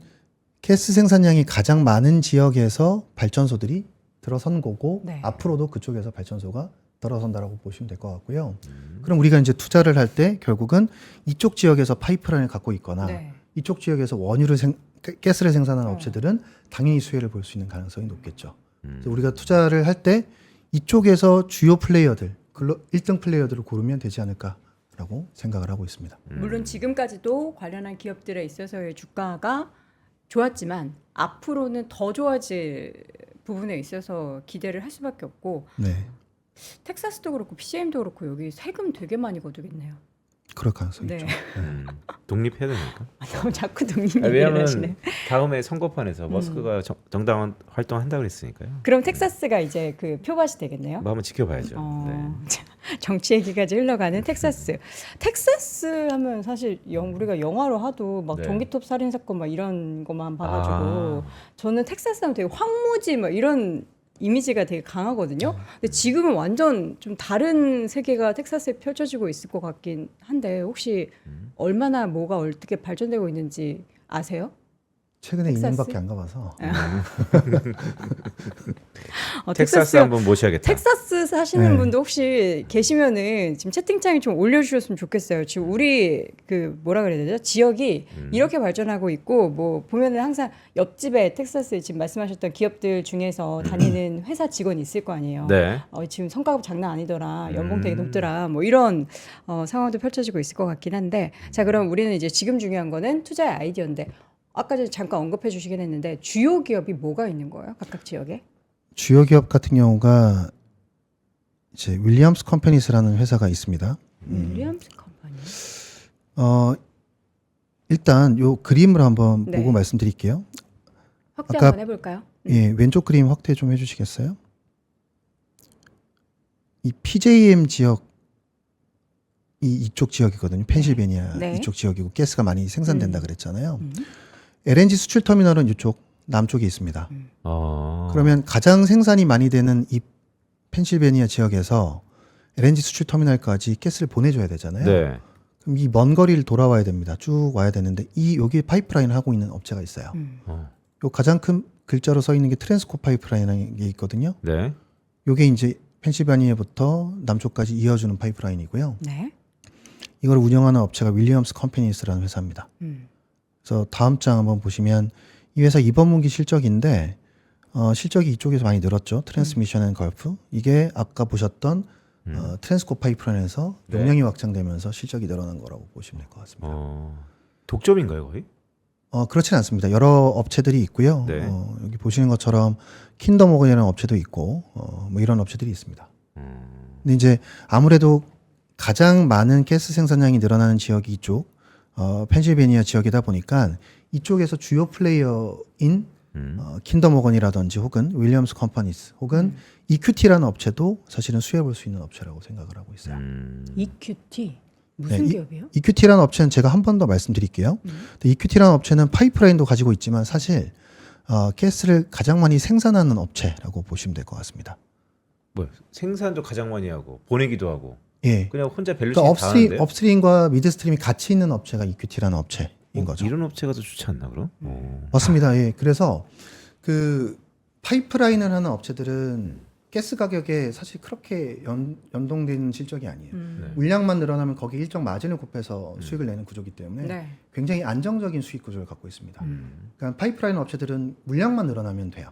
[SPEAKER 1] 가스 생산량이 가장 많은 지역에서 발전소들이 들어선 거고
[SPEAKER 2] 네.
[SPEAKER 1] 앞으로도 그쪽에서 발전소가 들어선다라고 보시면 될 것 같고요. 그럼 우리가 이제 투자를 할 때 결국은 이쪽 지역에서 파이프라인을 갖고 있거나
[SPEAKER 2] 네.
[SPEAKER 1] 이쪽 지역에서 원유를 가스를 생산하는 업체들은 당연히 수혜를 볼 수 있는 가능성이 높겠죠. 그래서 우리가 투자를 할 때 이쪽에서 주요 플레이어들, 1등 플레이어들을 고르면 되지 않을까라고 생각을 하고 있습니다.
[SPEAKER 2] 물론 지금까지도 관련한 기업들에 있어서의 주가가 좋았지만 앞으로는 더 좋아질 부분에 있어서 기대를 할 수밖에 없고
[SPEAKER 1] 네,
[SPEAKER 2] 텍사스도 그렇고 PCM도 그렇고 여기 세금 되게 많이 거두겠네요.
[SPEAKER 1] 그럴 가능성이
[SPEAKER 2] 네.
[SPEAKER 1] 있죠.
[SPEAKER 3] 독립해야 되니까.
[SPEAKER 2] 너무 자꾸 독립
[SPEAKER 3] 아,
[SPEAKER 2] 얘기를
[SPEAKER 3] 왜냐하면
[SPEAKER 2] 하시네.
[SPEAKER 3] 다음에 선거판에서 머스크가 정당한 활동한다 그랬으니까요.
[SPEAKER 2] 그럼 텍사스가 이제 그 표밭이 되겠네요.
[SPEAKER 3] 뭐 한번 지켜봐야죠.
[SPEAKER 2] 자, 정치 얘기까지 흘러가는 텍사스. 텍사스 하면 사실 우리가 영화로 하도 막
[SPEAKER 3] 네.
[SPEAKER 2] 전기톱 살인 사건 막 이런 것만 봐가지고 저는 텍사스 하면 되게 황무지 막 이런 이미지가 되게 강하거든요. 근데 지금은 완전 좀 다른 세계가 텍사스에 펼쳐지고 있을 것 같긴 한데 혹시 얼마나 뭐가 어떻게 발전되고 있는지 아세요?
[SPEAKER 1] 최근에
[SPEAKER 2] 텍사스?
[SPEAKER 1] 2년밖에 안 가봐서
[SPEAKER 3] 텍사스 한번 모셔야겠다.
[SPEAKER 2] 텍사스 사시는
[SPEAKER 1] 네.
[SPEAKER 2] 분도 혹시 계시면은 지금 채팅창에 좀 올려주셨으면 좋겠어요. 지금 우리 그 뭐라 그래야 되죠? 지역이 이렇게 발전하고 있고 뭐 보면은 항상 옆집에 텍사스에 지금 말씀하셨던 기업들 중에서 다니는 회사 직원이 있을 거 아니에요.
[SPEAKER 3] 네.
[SPEAKER 2] 지금 성과급 장난 아니더라, 연봉 되게 높더라, 뭐 이런 상황도 펼쳐지고 있을 것 같긴 한데 자 그럼 우리는 이제 지금 중요한 거는 투자의 아이디어인데. 아까 전에 잠깐 언급해 주시긴 했는데 주요 기업이 뭐가 있는 거예요? 각각 지역에?
[SPEAKER 1] 주요 기업 같은 경우가 이제 윌리엄스 컴퍼니스라는 회사가 있습니다.
[SPEAKER 2] 윌리엄스 컴퍼니.
[SPEAKER 1] 일단 요 그림을 한번
[SPEAKER 2] 네.
[SPEAKER 1] 보고 말씀드릴게요.
[SPEAKER 2] 확대
[SPEAKER 1] 아까-
[SPEAKER 2] 한번 해볼까요?
[SPEAKER 1] 예, 왼쪽 그림 확대 좀 해주시겠어요? 이 PJM 지역 이쪽 지역이거든요. 펜실베니아
[SPEAKER 2] 네.
[SPEAKER 1] 이쪽 지역이고 가스가 많이 생산된다 그랬잖아요.
[SPEAKER 2] 음.
[SPEAKER 1] LNG 수출 터미널은 이쪽 남쪽에 있습니다.
[SPEAKER 3] 어.
[SPEAKER 1] 그러면 가장 생산이 많이 되는 이 펜실베니아 지역에서 LNG 수출 터미널까지 가스를 보내줘야 되잖아요.
[SPEAKER 3] 네.
[SPEAKER 1] 그럼 이 먼 거리를 돌아와야 됩니다. 쭉 와야 되는데 여기 파이프라인을 하고 있는 업체가 있어요.
[SPEAKER 3] 어.
[SPEAKER 1] 요 가장 큰 글자로 써 있는 게 트랜스코 파이프라인이라는 게 있거든요.
[SPEAKER 3] 네.
[SPEAKER 1] 요게 이제 펜실베니아부터 남쪽까지 이어주는 파이프라인이고요.
[SPEAKER 2] 네.
[SPEAKER 1] 이걸 운영하는 업체가 윌리엄스 컴퍼니스라는 회사입니다. 그래서 다음 장 한번 보시면 이 회사 이번 분기 실적인데 실적이 이쪽에서 많이 늘었죠. 트랜스미션 앤 걸프. 이게 아까 보셨던 트랜스코 파이프라인에서
[SPEAKER 3] 네.
[SPEAKER 1] 용량이 확장되면서 실적이 늘어난 거라고 보시면 될 것 같습니다.
[SPEAKER 3] 독점인가요 거의?
[SPEAKER 1] 그렇진 않습니다. 여러 업체들이 있고요.
[SPEAKER 3] 네.
[SPEAKER 1] 여기 보시는 것처럼 킨덤 오건이라는 업체도 있고 뭐 이런 업체들이 있습니다. 근데 이제 아무래도 가장 많은 가스 생산량이 늘어나는 지역이 이쪽 펜실베니아 지역이다 보니까 이쪽에서 주요 플레이어인 킨덤 오건이라든지 혹은 윌리엄스 컴퍼니스 혹은 EQT라는 업체도 사실은 수혜해 볼 수 있는 업체라고 생각을 하고 있어요.
[SPEAKER 2] EQT 무슨
[SPEAKER 1] 네,
[SPEAKER 2] 기업이에요?
[SPEAKER 1] EQT라는 업체는 제가 한 번 더 말씀드릴게요. EQT라는 업체는 파이프라인도 가지고 있지만 사실 가스를 가장 많이 생산하는 업체라고 보시면 될 것 같습니다.
[SPEAKER 3] 뭐 생산도 가장 많이 하고 보내기도 하고
[SPEAKER 1] 예.
[SPEAKER 3] 그냥 혼자 밸류체인
[SPEAKER 1] 그러니까
[SPEAKER 3] 다 하는데
[SPEAKER 1] 업스트림과 미드스트림이 같이 있는 업체가 EQT라는 업체인 거죠.
[SPEAKER 3] 이런 업체가 더 좋지 않나 그럼?
[SPEAKER 1] 맞습니다. 예. 그래서 그 파이프라인을 하는 업체들은 가스 가격에 사실 그렇게 연동된 실적이 아니에요.
[SPEAKER 3] 네.
[SPEAKER 1] 물량만 늘어나면 거기에 일정 마진을 곱해서 수익을 내는 구조이기 때문에
[SPEAKER 2] 네.
[SPEAKER 1] 굉장히 안정적인 수익 구조를 갖고 있습니다. 그러니까 파이프라인 업체들은 물량만 늘어나면 돼요.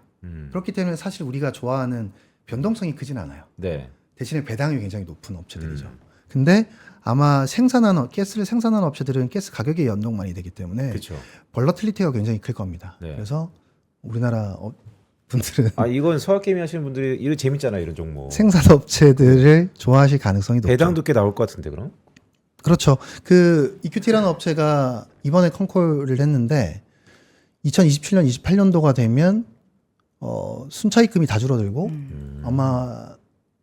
[SPEAKER 1] 그렇기 때문에 사실 우리가 좋아하는 변동성이 크진 않아요.
[SPEAKER 3] 네.
[SPEAKER 1] 대신에 배당이 굉장히 높은 업체들이죠. 근데 아마 가스를 생산하는 업체들은 가스 가격에 연동 많이 되기 때문에
[SPEAKER 3] 그렇죠.
[SPEAKER 1] 벌러틀리티가 굉장히 클 겁니다.
[SPEAKER 3] 네.
[SPEAKER 1] 그래서 우리나라 분들은
[SPEAKER 3] 아 이건 서학개미 하시는 분들이 이거 재밌잖아 이런 종목.
[SPEAKER 1] 생산 업체들을 좋아하실 가능성이 높죠.
[SPEAKER 3] 배당도 꽤 나올 것 같은데 그럼?
[SPEAKER 1] 그렇죠. 그 EQT라는 업체가 이번에 컨콜을 했는데 2027년, 28년도가 되면 순차익금이 다 줄어들고 아마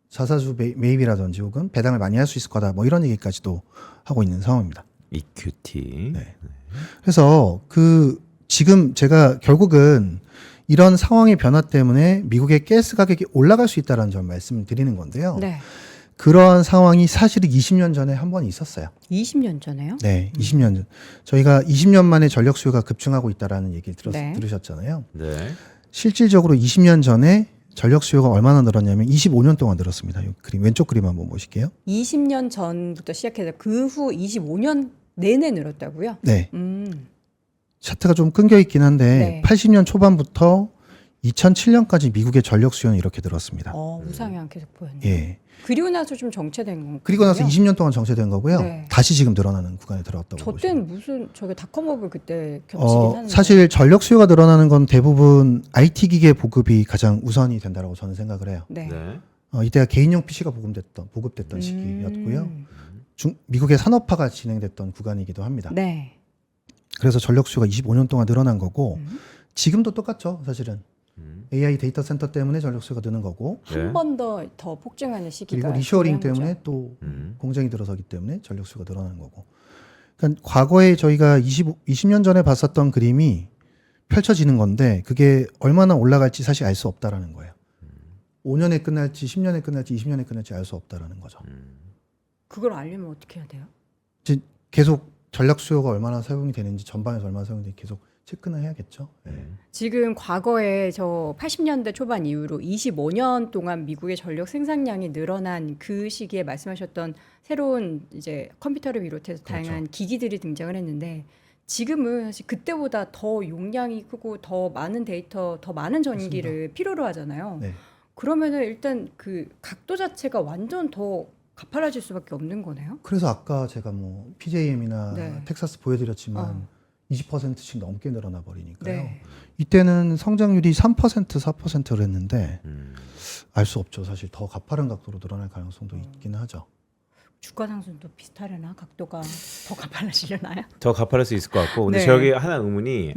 [SPEAKER 1] 자사주 매입이라든지 혹은 배당을 많이 할 수 있을 거다. 뭐 이런 얘기까지도 하고 있는 상황입니다.
[SPEAKER 3] EQT.
[SPEAKER 1] 네. 그래서 지금 제가 결국은 이런 상황의 변화 때문에 미국의 가스 가격이 올라갈 수 있다는 점 말씀을 드리는 건데요.
[SPEAKER 2] 네.
[SPEAKER 1] 그러한 상황이 사실은 20년 전에 한 번 있었어요.
[SPEAKER 2] 20년 전에요?
[SPEAKER 1] 네, 20년 전. 저희가 20년 만에 전력 수요가 급증하고 있다라는 얘기를
[SPEAKER 2] 네.
[SPEAKER 1] 들으셨잖아요.
[SPEAKER 3] 네.
[SPEAKER 1] 실질적으로 20년 전에 전력 수요가 얼마나 늘었냐면 25년 동안 늘었습니다. 이 그림, 왼쪽 그림 한번 보실게요.
[SPEAKER 2] 20년 전부터 시작해서 그 후 25년 내내 늘었다고요?
[SPEAKER 1] 네. 차트가 좀 끊겨 있긴 한데
[SPEAKER 2] 네.
[SPEAKER 1] 80년 초반부터 2007년까지 미국의 전력 수요는 이렇게 늘었습니다.
[SPEAKER 2] 우상향 계속 보였네요.
[SPEAKER 1] 예.
[SPEAKER 2] 그리고 나서 좀 정체된 건가요?
[SPEAKER 1] 그리고 나서 20년 동안 정체된 거고요.
[SPEAKER 2] 네.
[SPEAKER 1] 다시 지금 늘어나는 구간에 들어왔다고
[SPEAKER 2] 저
[SPEAKER 1] 보시면.
[SPEAKER 2] 때는 무슨 저게 닷컴업을 그때 겹치긴 하는데.
[SPEAKER 1] 사실 전력 수요가 늘어나는 건 대부분 IT 기계 보급이 가장 우선이 된다고 저는 생각을 해요.
[SPEAKER 2] 네.
[SPEAKER 3] 네.
[SPEAKER 1] 이때가 개인용 PC가 보급됐던 시기였고요. 미국의 산업화가 진행됐던 구간이기도 합니다.
[SPEAKER 2] 네.
[SPEAKER 1] 그래서 전력 수요가 25년 동안 늘어난 거고 지금도 똑같죠, 사실은. AI 데이터 센터 때문에 전력 수요가 느는 거고
[SPEAKER 3] 네.
[SPEAKER 2] 한 번 더 폭증하는 시기가
[SPEAKER 1] 그리고 리쇼어링
[SPEAKER 2] 중요한 거죠.
[SPEAKER 1] 때문에 또
[SPEAKER 3] 음.
[SPEAKER 1] 공정이 들어서기 때문에 전력 수요가 늘어나는 거고. 그러니까 과거에 저희가 20년 전에 봤었던 그림이 펼쳐지는 건데 그게 얼마나 올라갈지 사실 알 수 없다라는 거예요. 5년에 끝날지 10년에 끝날지 20년에 끝날지 알 수 없다라는 거죠.
[SPEAKER 2] 그걸 알려면 어떻게 해야 돼요?
[SPEAKER 1] 이제 계속 전력 수요가 얼마나 사용이 되는지 전방에서 얼마나 사용이 되는지 계속 체크는 해야겠죠. 네.
[SPEAKER 2] 지금 과거에 저 80년대 초반 이후로 25년 동안 미국의 전력 생산량이 늘어난 그 시기에 말씀하셨던 새로운 이제 컴퓨터를 비롯해서 다양한 기기들이 등장을 했는데 지금은 사실 그때보다 더 용량이 크고 더 많은 데이터, 더 많은 전기를 필요로 하잖아요.
[SPEAKER 1] 네.
[SPEAKER 2] 그러면은 일단 그 각도 자체가 완전 더 가팔라질 수밖에 없는 거네요.
[SPEAKER 1] 그래서 아까 제가 뭐 PJM이나
[SPEAKER 2] 네.
[SPEAKER 1] 텍사스 보여드렸지만 20%씩 넘게 늘어나 버리니까요.
[SPEAKER 2] 네.
[SPEAKER 1] 이때는 성장률이 3%, 4%를 했는데 알 수 없죠. 사실 더 가파른 각도로 늘어날 가능성도 있기는 하죠.
[SPEAKER 2] 주가 상승도 비슷하려나? 각도가 더 가팔라지려나요?
[SPEAKER 3] 더 가파를 수 있을 것 같고, 근데
[SPEAKER 2] 네.
[SPEAKER 3] 저기 하나 의문이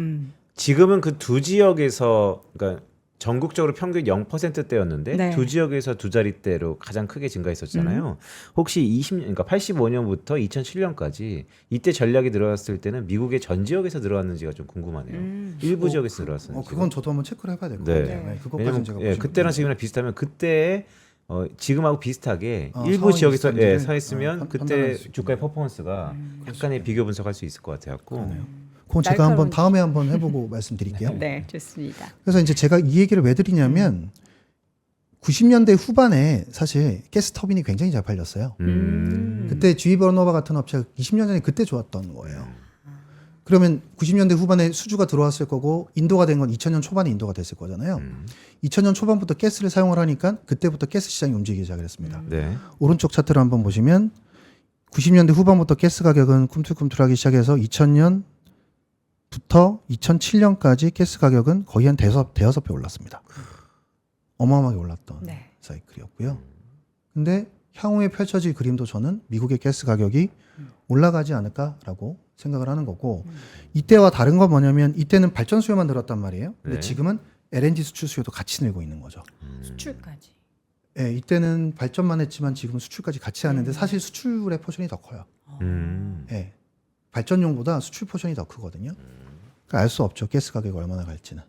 [SPEAKER 3] 지금은 그 두 지역에서 그러니까 전국적으로 평균 0%대였는데
[SPEAKER 2] 네.
[SPEAKER 3] 두 지역에서 두 자릿대로 가장 크게 증가했었잖아요. 혹시 그러니까 85년부터 2007년까지 이때 전략이 들어갔을 때는 미국의 전 지역에서 들어왔는지가 좀 궁금하네요. 일부 지역에서 들어왔는지.
[SPEAKER 1] 그건 저도 한번 체크를 해봐야 될 것
[SPEAKER 3] 네.
[SPEAKER 1] 같아요. 네, 그것까지는
[SPEAKER 3] 왜냐면
[SPEAKER 1] 제가
[SPEAKER 3] 그때랑 지금이랑 비슷하면 그때 지금하고 비슷하게 일부
[SPEAKER 1] 상황이
[SPEAKER 3] 지역에서
[SPEAKER 1] 비슷한지를,
[SPEAKER 3] 서 있으면
[SPEAKER 1] 판단할
[SPEAKER 3] 그때
[SPEAKER 1] 수 있겠네요.
[SPEAKER 3] 주가의 퍼포먼스가 약간의 비교 분석할 수 있을 것 같아갖고.
[SPEAKER 1] 그러네요. 그건 제가 한번
[SPEAKER 2] 날카로운
[SPEAKER 1] 다음에 한번 해보고 말씀드릴게요.
[SPEAKER 2] 네, 좋습니다.
[SPEAKER 1] 그래서 이제 제가 이 얘기를 왜 드리냐면 90년대 후반에 사실 가스 터빈이 굉장히 잘 팔렸어요. 그때 GE 버너바 같은 업체가 20년 전에 그때 좋았던 거예요. 그러면 90년대 후반에 수주가 들어왔을 거고 인도가 된 건 2000년 초반에 인도가 됐을 거잖아요. 2000년 초반부터 가스를 사용을 하니까 그때부터 가스 시장이 움직이기 시작을 했습니다.
[SPEAKER 3] 네.
[SPEAKER 1] 오른쪽 차트를 한번 보시면 90년대 후반부터 가스 가격은 꿈틀꿈틀하기 시작해서 2000년부터 2007년까지 가스 가격은 거의 한 대여섯 배 올랐습니다. 어마어마하게 올랐던
[SPEAKER 2] 네.
[SPEAKER 1] 사이클이었고요. 근데 향후에 펼쳐질 그림도 저는 미국의 가스 가격이 올라가지 않을까라고 생각을 하는 거고 이때와 다른 건 뭐냐면 이때는 발전 수요만 늘었단 말이에요. 근데
[SPEAKER 3] 네.
[SPEAKER 1] 지금은 LNG 수출 수요도 같이 늘고 있는 거죠.
[SPEAKER 2] 수출까지.
[SPEAKER 1] 네, 이때는 발전만 했지만 지금은 수출까지 같이 하는데 사실 수출의 포션이 더 커요. 네, 발전용보다 수출 포션이 더 크거든요. 그러니까 알 수 없죠. 가스 가격이 얼마나 갈지는.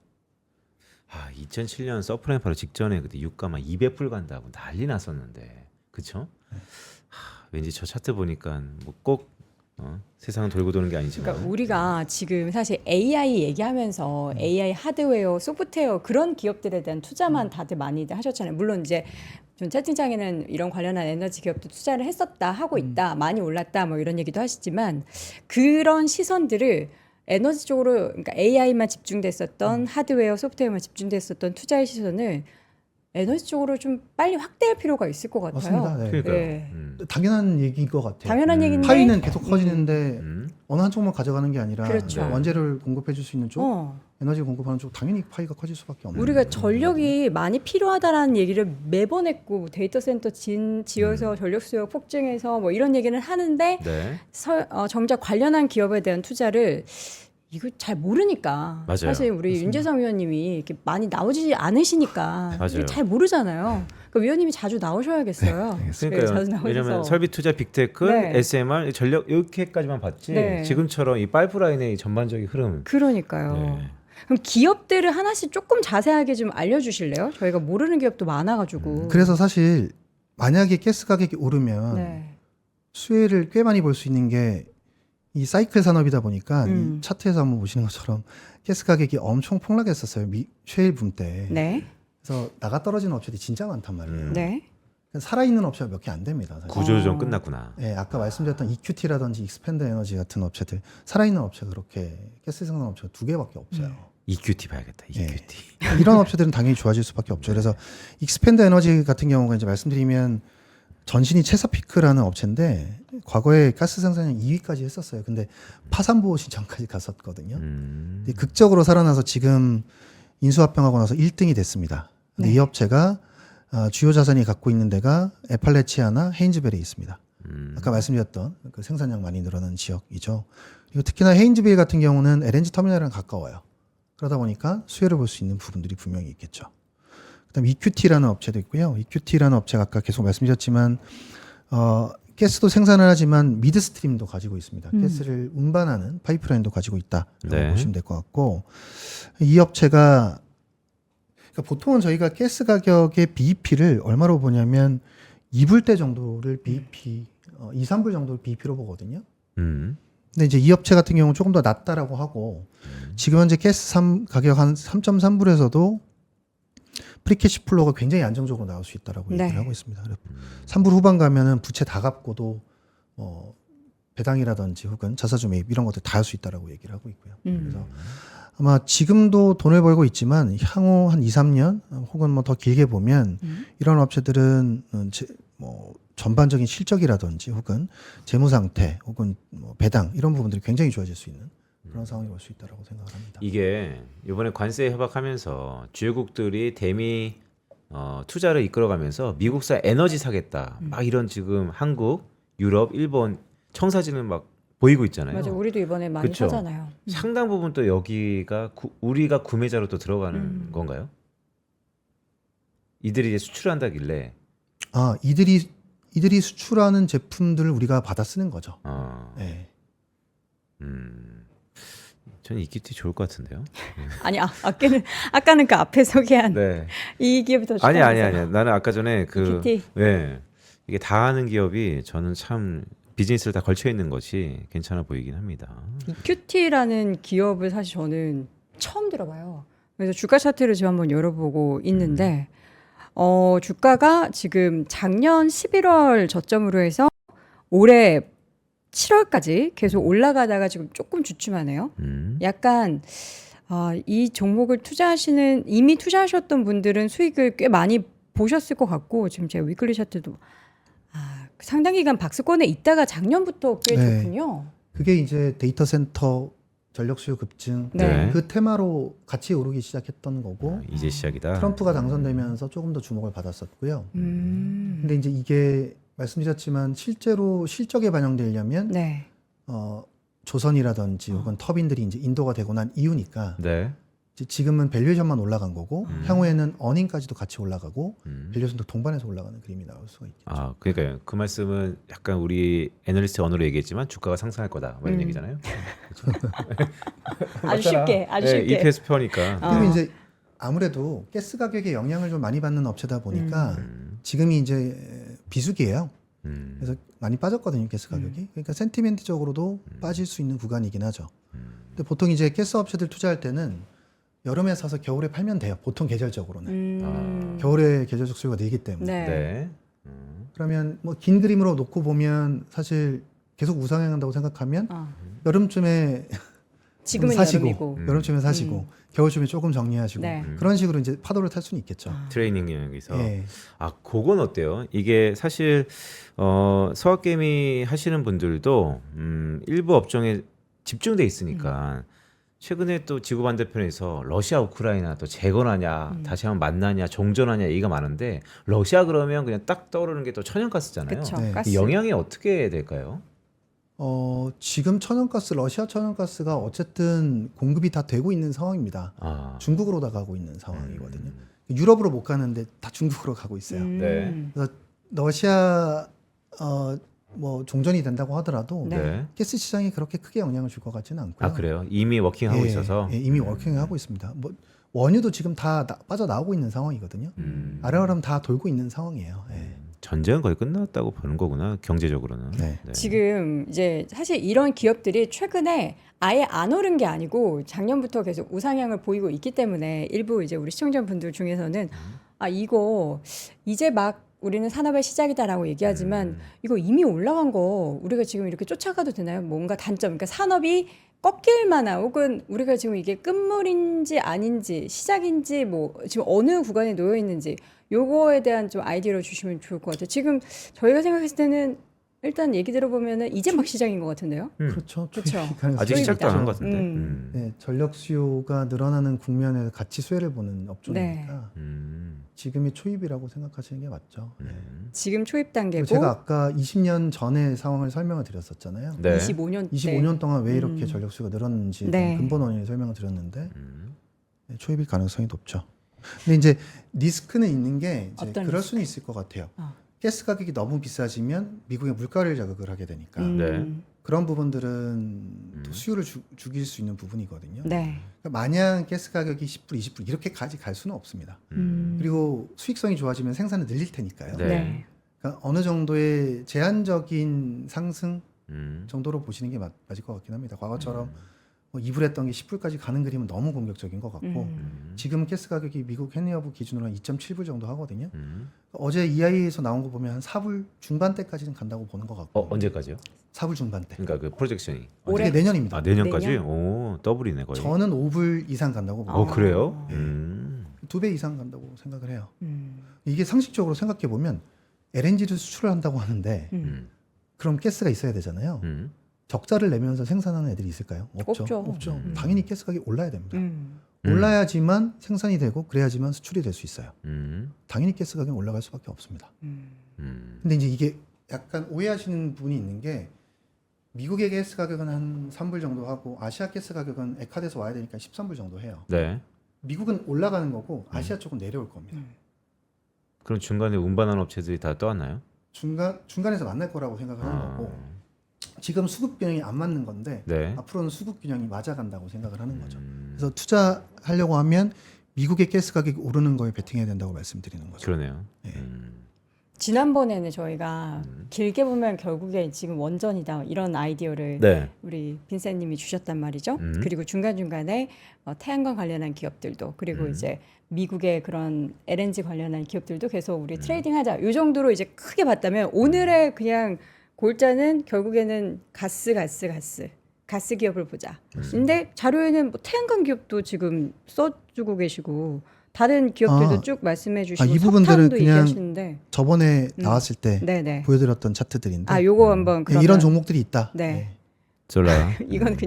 [SPEAKER 3] 2007년 서프라임 바로 직전에 그때 유가만 200불 간다고 난리 났었는데, 그쵸? 왠지 저 차트 보니까 뭐꼭 세상은 돌고 도는 게 아니지만.
[SPEAKER 2] 그러니까 우리가 지금 사실 AI 얘기하면서 AI 하드웨어, 소프트웨어 그런 기업들에 대한 투자만 다들 많이 하셨잖아요. 물론 이제 좀 채팅창에는 이런 관련한 에너지 기업도 투자를 했었다, 하고 있다, 많이 올랐다, 뭐 이런 얘기도 하시지만 그런 시선들을 에너지 쪽으로, 그러니까 AI만 집중됐었던 하드웨어, 소프트웨어만 집중됐었던 투자의 시선을 에너지 쪽으로 좀 빨리 확대할 필요가 있을 것 같아요.
[SPEAKER 1] 맞습니다. 네.
[SPEAKER 3] 그러니까요.
[SPEAKER 2] 네.
[SPEAKER 1] 당연한 얘기인 것 같아요.
[SPEAKER 2] 당연한 얘기인데
[SPEAKER 1] 파이는 계속 커지는데
[SPEAKER 3] 음.
[SPEAKER 1] 어느 한쪽만 가져가는 게 아니라
[SPEAKER 2] 그렇죠.
[SPEAKER 1] 원재료를 공급해 줄 수 있는 쪽,
[SPEAKER 2] 어.
[SPEAKER 1] 에너지 공급하는 쪽 당연히 파이가 커질 수밖에 없는
[SPEAKER 2] 우리가 전력이 많이 필요하다라는 얘기를 매번 했고 데이터 센터 지어서 전력 수요 폭증해서 뭐 이런 얘기는 하는데
[SPEAKER 3] 네.
[SPEAKER 2] 정작 관련한 기업에 대한 투자를 이거 잘 모르니까
[SPEAKER 3] 맞아요.
[SPEAKER 2] 사실 우리 윤재성 위원님이 이렇게 많이 나오지 않으시니까
[SPEAKER 3] 맞아요.
[SPEAKER 2] 이게 잘 모르잖아요. 그러니까 위원님이 자주 나오셔야겠어요. 네,
[SPEAKER 3] 그러니까요.
[SPEAKER 2] 자주 나오셔서.
[SPEAKER 3] 왜냐면 설비 투자 빅테크,
[SPEAKER 2] 네.
[SPEAKER 3] SMR, 전력 이렇게까지만 봤지.
[SPEAKER 2] 네.
[SPEAKER 3] 지금처럼 이 파이프라인의 전반적인 흐름.
[SPEAKER 2] 그러니까요.
[SPEAKER 3] 네.
[SPEAKER 2] 그럼 기업들을 하나씩 조금 자세하게 좀 알려주실래요? 저희가 모르는 기업도 많아가지고.
[SPEAKER 1] 그래서 사실 만약에 가스 가격이 오르면
[SPEAKER 2] 네.
[SPEAKER 1] 수혜를 꽤 많이 볼 수 있는 게 이 사이클 산업이다 보니까 이 차트에서 한번 보시는 것처럼 가스 가격이 엄청 폭락했었어요. 쉐일 붐 때.
[SPEAKER 2] 네.
[SPEAKER 1] 그래서 나가 떨어지는 업체들이 진짜 많단 말이에요.
[SPEAKER 2] 네.
[SPEAKER 1] 살아있는 업체가 몇 개 안 됩니다. 사실.
[SPEAKER 3] 구조조정 끝났구나.
[SPEAKER 1] 예, 아까 말씀드렸던 EQT라든지 익스펜드 에너지 같은 업체들, 살아있는 업체가 그렇게 가스 생산 업체가 2개밖에 없어요.
[SPEAKER 3] EQT 봐야겠다. EQT.
[SPEAKER 1] 예. 이런 업체들은 당연히 좋아질 수밖에 없죠. 그래서 익스펜드 에너지 같은 경우가 이제 말씀드리면 전신이 체사피크라는 업체인데 과거에 가스 생산량 2위까지 했었어요. 근데 파산보호 신청까지 갔었거든요. 근데 극적으로 살아나서 지금 인수합병하고 나서 1등이 됐습니다. 근데 이 업체가 주요 자산이 갖고 있는 데가 에팔레치아나 헤인즈벨에 있습니다. 아까 말씀드렸던 그 생산량 많이 늘어나는 지역이죠. 그리고 특히나 헤인즈벨 같은 경우는 LNG 터미널이랑 가까워요. 그러다 보니까 수혜를 볼 수 있는 부분들이 분명히 있겠죠. 그다음 EQT라는 업체도 있고요. EQT라는 업체가 아까 계속 말씀드렸지만 가스도 생산을 하지만 미드스트림도 가지고 있습니다. 가스를 운반하는 파이프라인도 가지고 있다라고
[SPEAKER 3] 네.
[SPEAKER 1] 보시면 될 것 같고 이 업체가 그러니까 보통은 저희가 가스 가격의 BEP를 얼마로 보냐면 2불대 정도를 BEP 2, 3불 정도를 BEP로 보거든요. 근데 이제 이 업체 같은 경우는 조금 더 낮다라고 하고 지금 현재 가스 가격 한 3.3불에서도 프리캐시 플로우가 굉장히 안정적으로 나올 수 있다라고
[SPEAKER 2] 네.
[SPEAKER 1] 얘기를 하고 있습니다. 3불 후반 가면은 부채 다 갚고도 배당이라든지 혹은 자사주 매입 이런 것들 다 할 수 있다라고 얘기를 하고 있고요. 그래서 아마 지금도 돈을 벌고 있지만 향후 한 2, 3년 혹은 뭐 더 길게 보면 이런 업체들은 뭐 전반적인 실적이라든지 혹은 재무 상태 혹은 뭐 배당 이런 부분들이 굉장히 좋아질 수 있는 그런 상황이 올 수 있다라고 생각을 합니다.
[SPEAKER 3] 이게 이번에 관세 협약하면서 주요국들이 대미 투자를 이끌어가면서 미국산 에너지 사겠다. 막 이런 지금 한국, 유럽, 일본 청사진은 막 보이고 있잖아요.
[SPEAKER 2] 맞아, 우리도 이번에 많이
[SPEAKER 3] 그쵸?
[SPEAKER 2] 사잖아요.
[SPEAKER 3] 상당 부분 또 여기가 우리가 구매자로 또 들어가는 건가요? 이들이 이제 수출한다길래
[SPEAKER 1] 이들이 수출하는 제품들을 우리가 받아 쓰는 거죠. 네.
[SPEAKER 3] 저는 EQT 좋을 것 같은데요.
[SPEAKER 2] 아니 아까는 그 앞에 소개한
[SPEAKER 3] 네.
[SPEAKER 2] 이 기업이 더
[SPEAKER 3] 아니.
[SPEAKER 2] 좋다면서요.
[SPEAKER 3] 나는 아까 전에 그
[SPEAKER 2] EQT?
[SPEAKER 3] 네. 이게 다 하는 기업이 저는 참 비즈니스를 다 걸쳐 있는 것이 괜찮아 보이긴 합니다.
[SPEAKER 2] EQT라는 기업을 사실 저는 처음 들어봐요. 그래서 주가 차트를 지금 한번 열어보고 있는데 주가가 지금 작년 11월 저점으로 해서 올해 7월까지 계속 올라가다가 지금 조금 주춤하네요. 약간 이 종목을 이미 투자하셨던 분들은 수익을 꽤 많이 보셨을 것 같고 지금 제가 위클리 차트도 상당 기간 박스권에 있다가 작년부터 꽤
[SPEAKER 1] 네.
[SPEAKER 2] 좋군요.
[SPEAKER 1] 그게 이제 데이터 센터 전력 수요 급증
[SPEAKER 2] 네.
[SPEAKER 1] 그 테마로 같이 오르기 시작했던 거고
[SPEAKER 3] 이제 시작이다.
[SPEAKER 1] 트럼프가 당선되면서 조금 더 주목을 받았었고요. 근데 이제 이게 말씀드렸지만 실제로 실적에 반영되려면
[SPEAKER 2] 네.
[SPEAKER 1] 조선이라든지 혹은 터빈들이 이제 인도가 되고 난 이유니까
[SPEAKER 3] 네.
[SPEAKER 1] 이제 지금은 밸류에이션만 올라간 거고 향후에는 어닝까지도 같이 올라가고 밸류에이션도 동반해서 올라가는 그림이 나올 수가 있겠죠.
[SPEAKER 3] 그러니까요. 그 말씀은 약간 우리 애널리스트 언어로 얘기했지만 주가가 상승할 거다. 뭐 이런 얘기잖아요.
[SPEAKER 2] 아주 쉽게.
[SPEAKER 3] EPS 표니까.
[SPEAKER 1] 그리고 이제 아무래도 가스 가격에 영향을 좀 많이 받는 업체다 보니까 지금이 이제 비수기예요. 그래서 많이 빠졌거든요, 가스 가격이. 그러니까 센티멘트적으로도 빠질 수 있는 구간이긴 하죠. 근데 보통 이제 가스 업체들 투자할 때는 여름에 사서 겨울에 팔면 돼요. 보통 계절적으로는. 겨울에 계절적 수요가 늘기 때문에.
[SPEAKER 2] 네.
[SPEAKER 3] 네.
[SPEAKER 1] 그러면 뭐 긴 그림으로 놓고 보면 사실 계속 우상향한다고 생각하면 여름쯤에
[SPEAKER 2] 지금은
[SPEAKER 1] 사시고,
[SPEAKER 2] 여름이고.
[SPEAKER 1] 여름쯤에 사시고 겨울쯤에 조금 정리하시고
[SPEAKER 2] 네.
[SPEAKER 1] 그런 식으로 이제 파도를 탈 수는 있겠죠.
[SPEAKER 3] 트레이닝 영역에서.
[SPEAKER 1] 예.
[SPEAKER 3] 그건 어때요? 이게 사실 서학개미 하시는 분들도 일부 업종에 집중돼 있으니까 최근에 또 지구 반대편에서 러시아 우크라이나 또 재건하냐 다시 한번 만나냐 종전하냐 얘기가 많은데 러시아 그러면 그냥 딱 떠오르는 게 또 천연가스잖아요.
[SPEAKER 2] 그쵸,
[SPEAKER 1] 네.
[SPEAKER 2] 가스.
[SPEAKER 3] 이 영향이 어떻게 될까요?
[SPEAKER 1] 지금 천연가스, 러시아 천연가스가 어쨌든 공급이 다 되고 있는 상황입니다. 중국으로 다 가고 있는 상황이거든요. 유럽으로 못 가는데 다 중국으로 가고 있어요.
[SPEAKER 3] 네.
[SPEAKER 1] 그래서 러시아 뭐 종전이 된다고 하더라도
[SPEAKER 2] 네.
[SPEAKER 1] 가스 시장이 그렇게 크게 영향을 줄 것 같지는 않고요.
[SPEAKER 3] 그래요? 이미 워킹하고 있어서.
[SPEAKER 1] 이미 워킹하고 있습니다. 뭐 원유도 지금 다 빠져나오고 있는 상황이거든요. 아래아래 다 돌고 있는 상황이에요. 예.
[SPEAKER 3] 전쟁은 거의 끝났다고 보는 거구나 경제적으로는.
[SPEAKER 1] 네.
[SPEAKER 2] 지금 이제 사실 이런 기업들이 최근에 아예 안 오른 게 아니고 작년부터 계속 우상향을 보이고 있기 때문에 일부 이제 우리 시청자분들 중에서는 이거 이제 막 우리는 산업의 시작이다라고 얘기하지만 이거 이미 올라간 거 우리가 지금 이렇게 쫓아가도 되나요? 뭔가 단점, 그러니까 산업이 꺾일 만한 혹은 우리가 지금 이게 끝물인지 아닌지 시작인지 뭐 지금 어느 구간에 놓여 있는지 요거에 대한 좀 아이디어를 주시면 좋을 것 같아요. 지금 저희가 생각했을 때는 일단 얘기 들어보면은 이제 막 시작인 것 같은데요.
[SPEAKER 1] 그렇죠.
[SPEAKER 2] 그렇죠.
[SPEAKER 3] 아직 시작도 안 한 것 같은데.
[SPEAKER 1] 네, 전력 수요가 늘어나는 국면에서 같이 수혜를 보는 업종이니까 지금이 초입이라고 생각하시는 게 맞죠. 네.
[SPEAKER 2] 지금 초입 단계고
[SPEAKER 1] 제가 아까 20년 전의 상황을 설명을 드렸었잖아요.
[SPEAKER 3] 네.
[SPEAKER 2] 25년 때
[SPEAKER 1] 25년 동안 왜 이렇게 전력 수요가 늘었는지
[SPEAKER 2] 네.
[SPEAKER 1] 근본 원인을 설명을 드렸는데 네, 초입일 가능성이 높죠. 근데 이제 리스크는 있는 게 이제
[SPEAKER 2] 어떤
[SPEAKER 1] 그럴
[SPEAKER 2] 리스크?
[SPEAKER 1] 수는 있을 것 같아요. 가스 가격이 너무 비싸지면 미국의 물가를 자극을 하게 되니까
[SPEAKER 3] 네.
[SPEAKER 1] 그런 부분들은 또 수요를 죽일 수 있는 부분이거든요.
[SPEAKER 2] 네.
[SPEAKER 1] 그러니까 마냥 가스 가격이 10불, 20불 이렇게까지 갈 수는 없습니다. 그리고 수익성이 좋아지면 생산을 늘릴 테니까요.
[SPEAKER 3] 네.
[SPEAKER 2] 네.
[SPEAKER 1] 그러니까 어느 정도의 제한적인 상승 정도로 보시는 게 맞을 것 같긴 합니다. 과거처럼 뭐 2불 했던 게 10불까지 가는 그림은 너무 공격적인 것 같고 지금 가스 가격이 미국 헨리허브 기준으로 한 2.7불 정도 하거든요. 어제 EI에서 나온 거 보면 한 4불 중반대까지는 간다고 보는 것 같고
[SPEAKER 3] 언제까지요?
[SPEAKER 1] 4불 중반대.
[SPEAKER 3] 그러니까 그 프로젝션이
[SPEAKER 2] 올해?
[SPEAKER 1] 이게 내년입니다.
[SPEAKER 3] 아 내년까지?
[SPEAKER 2] 내년?
[SPEAKER 3] 오 더블이네 거의.
[SPEAKER 1] 저는 5불 이상 간다고 봅니다.
[SPEAKER 3] 그래요?
[SPEAKER 1] 2배 이상 간다고 생각을 해요. 이게 상식적으로 생각해 보면 LNG를 수출을 한다고 하는데 그럼 가스가 있어야 되잖아요. 적자를 내면서 생산하는 애들이 있을까요?
[SPEAKER 2] 없죠.
[SPEAKER 1] 당연히 가스 가격이 올라야 됩니다. 올라야지만 생산이 되고 그래야지만 수출이 될 수 있어요. 당연히 가스 가격이 올라갈 수밖에 없습니다. 근데 이제 이게 약간 오해하시는 부분이 있는 게 미국의 가스 가격은 한 3불 정도 하고 아시아 가스 가격은 액화돼서 와야 되니까 13불 정도 해요.
[SPEAKER 3] 네.
[SPEAKER 1] 미국은 올라가는 거고 아시아 쪽은 내려올 겁니다.
[SPEAKER 3] 그럼 중간에 운반하는 업체들이 다 떠왔나요?
[SPEAKER 1] 중간에서 만날 거라고 생각을 하는 거고 지금 수급 균형이 안 맞는 건데
[SPEAKER 3] 네.
[SPEAKER 1] 앞으로는 수급 균형이 맞아간다고 생각을 하는 거죠. 그래서 투자하려고 하면 미국의 가스 가격이 오르는 거에 베팅해야 된다고 말씀드리는 거죠.
[SPEAKER 3] 그러네요.
[SPEAKER 1] 네.
[SPEAKER 2] 지난번에는 저희가 길게 보면 결국에 지금 원전이다 이런 아이디어를
[SPEAKER 3] 네.
[SPEAKER 2] 우리 빈센님이 주셨단 말이죠. 그리고 중간중간에 태양광 관련한 기업들도 그리고 이제 미국의 그런 LNG 관련한 기업들도 계속 우리 트레이딩하자 이 정도로 이제 크게 봤다면 오늘의 그냥 골자는 결국에는 가스 기업을 보자. 근데 자료에는 뭐 태양광 기업도 지금 써주고 계시고 다른 기업들도 쭉 말씀해 주시고
[SPEAKER 1] 이 부분들은
[SPEAKER 2] 석탄도
[SPEAKER 1] 그냥
[SPEAKER 2] 얘기하시는데
[SPEAKER 1] 저번에 나왔을 때
[SPEAKER 2] 네네.
[SPEAKER 1] 보여드렸던 차트들인데
[SPEAKER 2] 요거 한번 그러면
[SPEAKER 1] 이런 종목들이 있다.
[SPEAKER 2] 네.
[SPEAKER 3] 졸라요.
[SPEAKER 2] 이건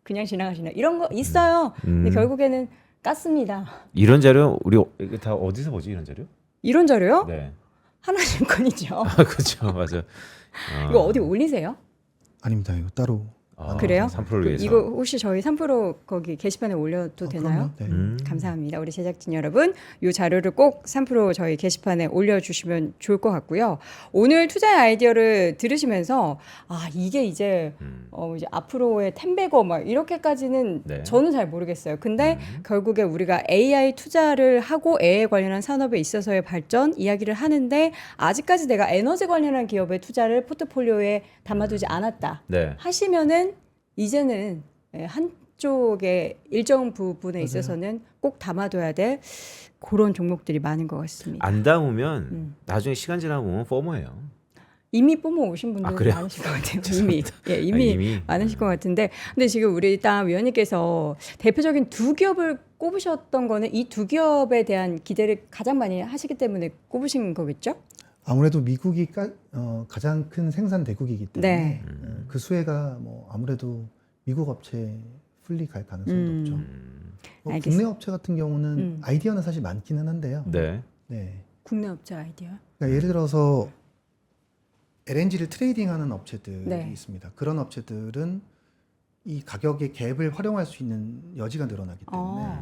[SPEAKER 2] 그냥 지나가시나 이런 거 있어요. 근데 결국에는 깠습니다.
[SPEAKER 3] 이런 자료 우리 이게 다 어디서 보지 이런 자료?
[SPEAKER 2] 이런 자료요?
[SPEAKER 3] 네.
[SPEAKER 2] 하나증권이죠.
[SPEAKER 3] 그렇죠, 맞아.
[SPEAKER 2] 이거 어디 올리세요?
[SPEAKER 1] 아닙니다. 이거 따로.
[SPEAKER 2] 그래요?
[SPEAKER 3] 3%를 위해서.
[SPEAKER 2] 이거 혹시 저희 3% 거기 게시판에 올려도 되나요?
[SPEAKER 1] 그럼요. 네.
[SPEAKER 2] 감사합니다. 우리 제작진 여러분, 이 자료를 꼭 3% 저희 게시판에 올려주시면 좋을 것 같고요. 오늘 투자의 아이디어를 들으시면서 이게 이제 이제 앞으로의 텐베거 막 이렇게까지는
[SPEAKER 3] 네.
[SPEAKER 2] 저는 잘 모르겠어요. 근데 결국에 우리가 AI 투자를 하고 AI 관련한 산업에 있어서의 발전 이야기를 하는데 아직까지 내가 에너지 관련한 기업의 투자를 포트폴리오에 담아두지 않았다.
[SPEAKER 3] 네.
[SPEAKER 2] 하시면은 이제는 한쪽의 일정 부분에 있어서는 꼭 담아둬야 될 그런 종목들이 많은 것 같습니다.
[SPEAKER 3] 안 담으면 나중에 시간 지나고 보면 포머예요.
[SPEAKER 2] 이미 뿜어오신 분들
[SPEAKER 3] 그래요?
[SPEAKER 2] 많으실 것 같아요. 이미
[SPEAKER 3] 이미?
[SPEAKER 2] 많으실 것 같은데 근데 지금 우리 일단 위원님께서 대표적인 두 기업을 꼽으셨던 거는 이 두 기업에 대한 기대를 가장 많이 하시기 때문에 꼽으신 거겠죠?
[SPEAKER 1] 아무래도 미국이 가장 큰 생산 대국이기 때문에
[SPEAKER 2] 네.
[SPEAKER 1] 그 수혜가 뭐 아무래도 미국 업체에 풀리 갈 가능성이 높죠. 국내 업체 같은 경우는 아이디어는 사실 많기는 한데요.
[SPEAKER 3] 네.
[SPEAKER 1] 네.
[SPEAKER 2] 국내 업체 아이디어.
[SPEAKER 1] 그러니까 예를 들어서 LNG를 트레이딩하는 업체들이
[SPEAKER 2] 네. 있습니다.
[SPEAKER 1] 그런 업체들은 이 가격의 갭을 활용할 수 있는 여지가 늘어나기 때문에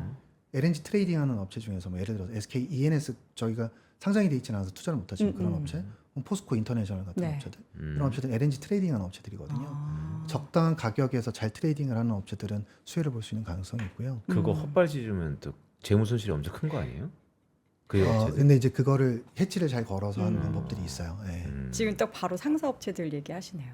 [SPEAKER 1] LNG 트레이딩하는 업체 중에서 뭐 예를 들어서 SK E&S 저희가 상장이 돼 있지는 않아서 투자를 못하지만 그런 업체, 포스코 인터내셔널 같은
[SPEAKER 2] 네.
[SPEAKER 1] 업체들 이런 업체들 LNG 트레이딩하는 업체들이거든요. 적당한 가격에서 잘 트레이딩을 하는 업체들은 수혜를 볼 수 있는 가능성이 있고요.
[SPEAKER 3] 그거 헛발질 주면 또 재무 손실이 엄청 큰 거 아니에요? 그 업체들.
[SPEAKER 1] 근데 이제 그거를 해치를 잘 걸어서 하는 방법들이 있어요. 네.
[SPEAKER 2] 지금 딱 바로 상사 업체들 얘기하시네요.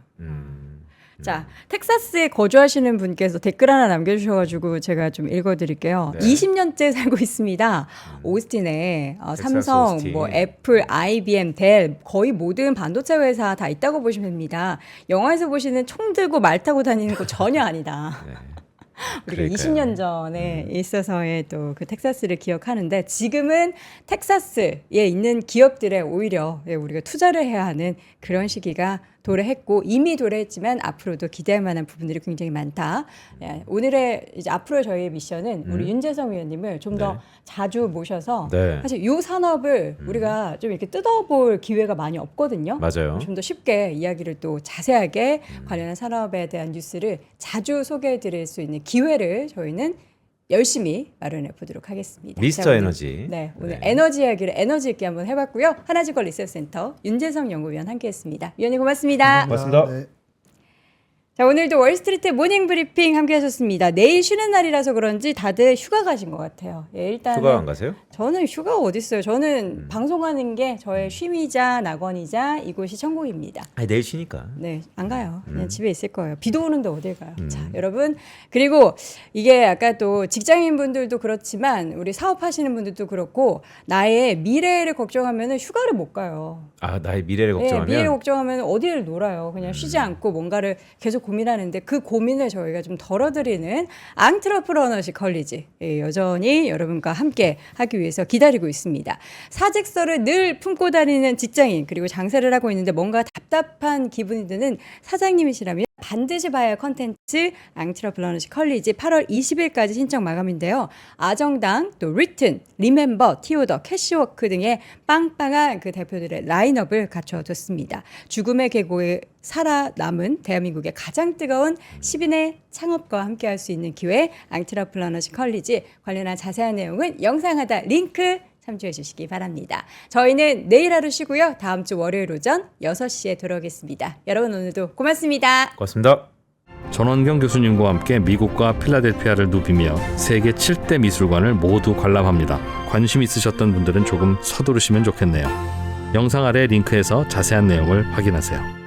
[SPEAKER 2] 자, 텍사스에 거주하시는 분께서 댓글 하나 남겨주셔가지고 제가 좀 읽어드릴게요.
[SPEAKER 3] 네.
[SPEAKER 2] 20년째 살고 있습니다. 오스틴에
[SPEAKER 3] 텍사스
[SPEAKER 2] 삼성,
[SPEAKER 3] 오스틴.
[SPEAKER 2] 뭐 애플, IBM, 델 거의 모든 반도체 회사 다 있다고 보시면 됩니다. 영화에서 보시는 총 들고 말 타고 다니는 거 전혀 아니다.
[SPEAKER 3] 네.
[SPEAKER 2] 우리가
[SPEAKER 3] 그러니까요.
[SPEAKER 2] 20년 전에 있어서의 또 그 텍사스를 기억하는데 지금은 텍사스에 있는 기업들에 오히려 우리가 투자를 해야 하는 그런 시기가 도래했고 이미 도래했지만 앞으로도 기대할 만한 부분들이 굉장히 많다. 예, 오늘의 이제 앞으로 저희의 미션은 우리 윤재성 위원님을 좀 더
[SPEAKER 3] 네.
[SPEAKER 2] 자주 모셔서
[SPEAKER 3] 네.
[SPEAKER 2] 사실 이 산업을 우리가 좀 이렇게 뜯어볼 기회가 많이 없거든요.
[SPEAKER 3] 맞아요.
[SPEAKER 2] 좀 더 쉽게 이야기를 또 자세하게 관련한 산업에 대한 뉴스를 자주 소개해 드릴 수 있는 기회를 저희는 열심히 마련해 보도록 하겠습니다.
[SPEAKER 3] 미스터
[SPEAKER 2] 자, 오늘,
[SPEAKER 3] 에너지.
[SPEAKER 2] 네, 오늘
[SPEAKER 3] 네.
[SPEAKER 2] 에너지 이야기를 에너지 있게 한번 해봤고요. 하나지걸 리서치센터 윤재성 연구위원 함께했습니다. 위원님 고맙습니다.
[SPEAKER 3] 고맙습니다.
[SPEAKER 1] 네.
[SPEAKER 2] 자, 오늘도 월스트리트 모닝브리핑 함께하셨습니다. 내일 쉬는 날이라서 그런지 다들 휴가 가신 것 같아요. 예, 일단은
[SPEAKER 3] 휴가 안 가세요?
[SPEAKER 2] 저는 휴가가 어디 있어요? 저는 방송하는 게 저의 취미자 낙원이자 이곳이 천국입니다.
[SPEAKER 3] 아니, 내일 쉬니까.
[SPEAKER 2] 네, 안 가요. 그냥 집에 있을 거예요. 비도 오는데 어딜 가요? 자,
[SPEAKER 3] 음.
[SPEAKER 2] 여러분. 그리고 이게 아까 또 직장인 분들도 그렇지만 우리 사업하시는 분들도 그렇고 나의 미래를 걱정하면 휴가를 못 가요.
[SPEAKER 3] 아, 나의 미래를
[SPEAKER 2] 네,
[SPEAKER 3] 걱정하면
[SPEAKER 2] 미래를 걱정하면 어디를 놀아요. 그냥 쉬지 않고 뭔가를 계속 고민하는데 그 고민을 저희가 좀 덜어드리는 앙트러프러너십 컬리지 여전히 여러분과 함께 하기 위해서 기다리고 있습니다. 사직서를 늘 품고 다니는 직장인 그리고 장사를 하고 있는데 뭔가 답답한 기분이 드는 사장님이시라면 반드시 봐야 할 컨텐츠 앙트러프러너십 컬리지 8월 20일까지 신청 마감인데요. 아정당, 또 리튼, 리멤버, 티오더, 캐시워크 등의 빵빵한 그 대표들의 라인업을 갖춰뒀습니다. 죽음의 계곡에 살아남은 대한민국의 가장 뜨거운 10인의 창업과 함께할 수 있는 기회 앙트러프러너십 컬리지 관련한 자세한 내용은 영상 하단 링크 참조해 주시기 바랍니다. 저희는 내일 하루 쉬고요. 다음 주 월요일 오전 6시에 돌아오겠습니다. 여러분 오늘도 고맙습니다.
[SPEAKER 3] 고맙습니다.
[SPEAKER 4] 전원경 교수님과 함께 미국과 필라델피아를 누비며 세계 7대 미술관을 모두 관람합니다. 관심 있으셨던 분들은 조금 서두르시면 좋겠네요. 영상 아래 링크에서 자세한 내용을 확인하세요.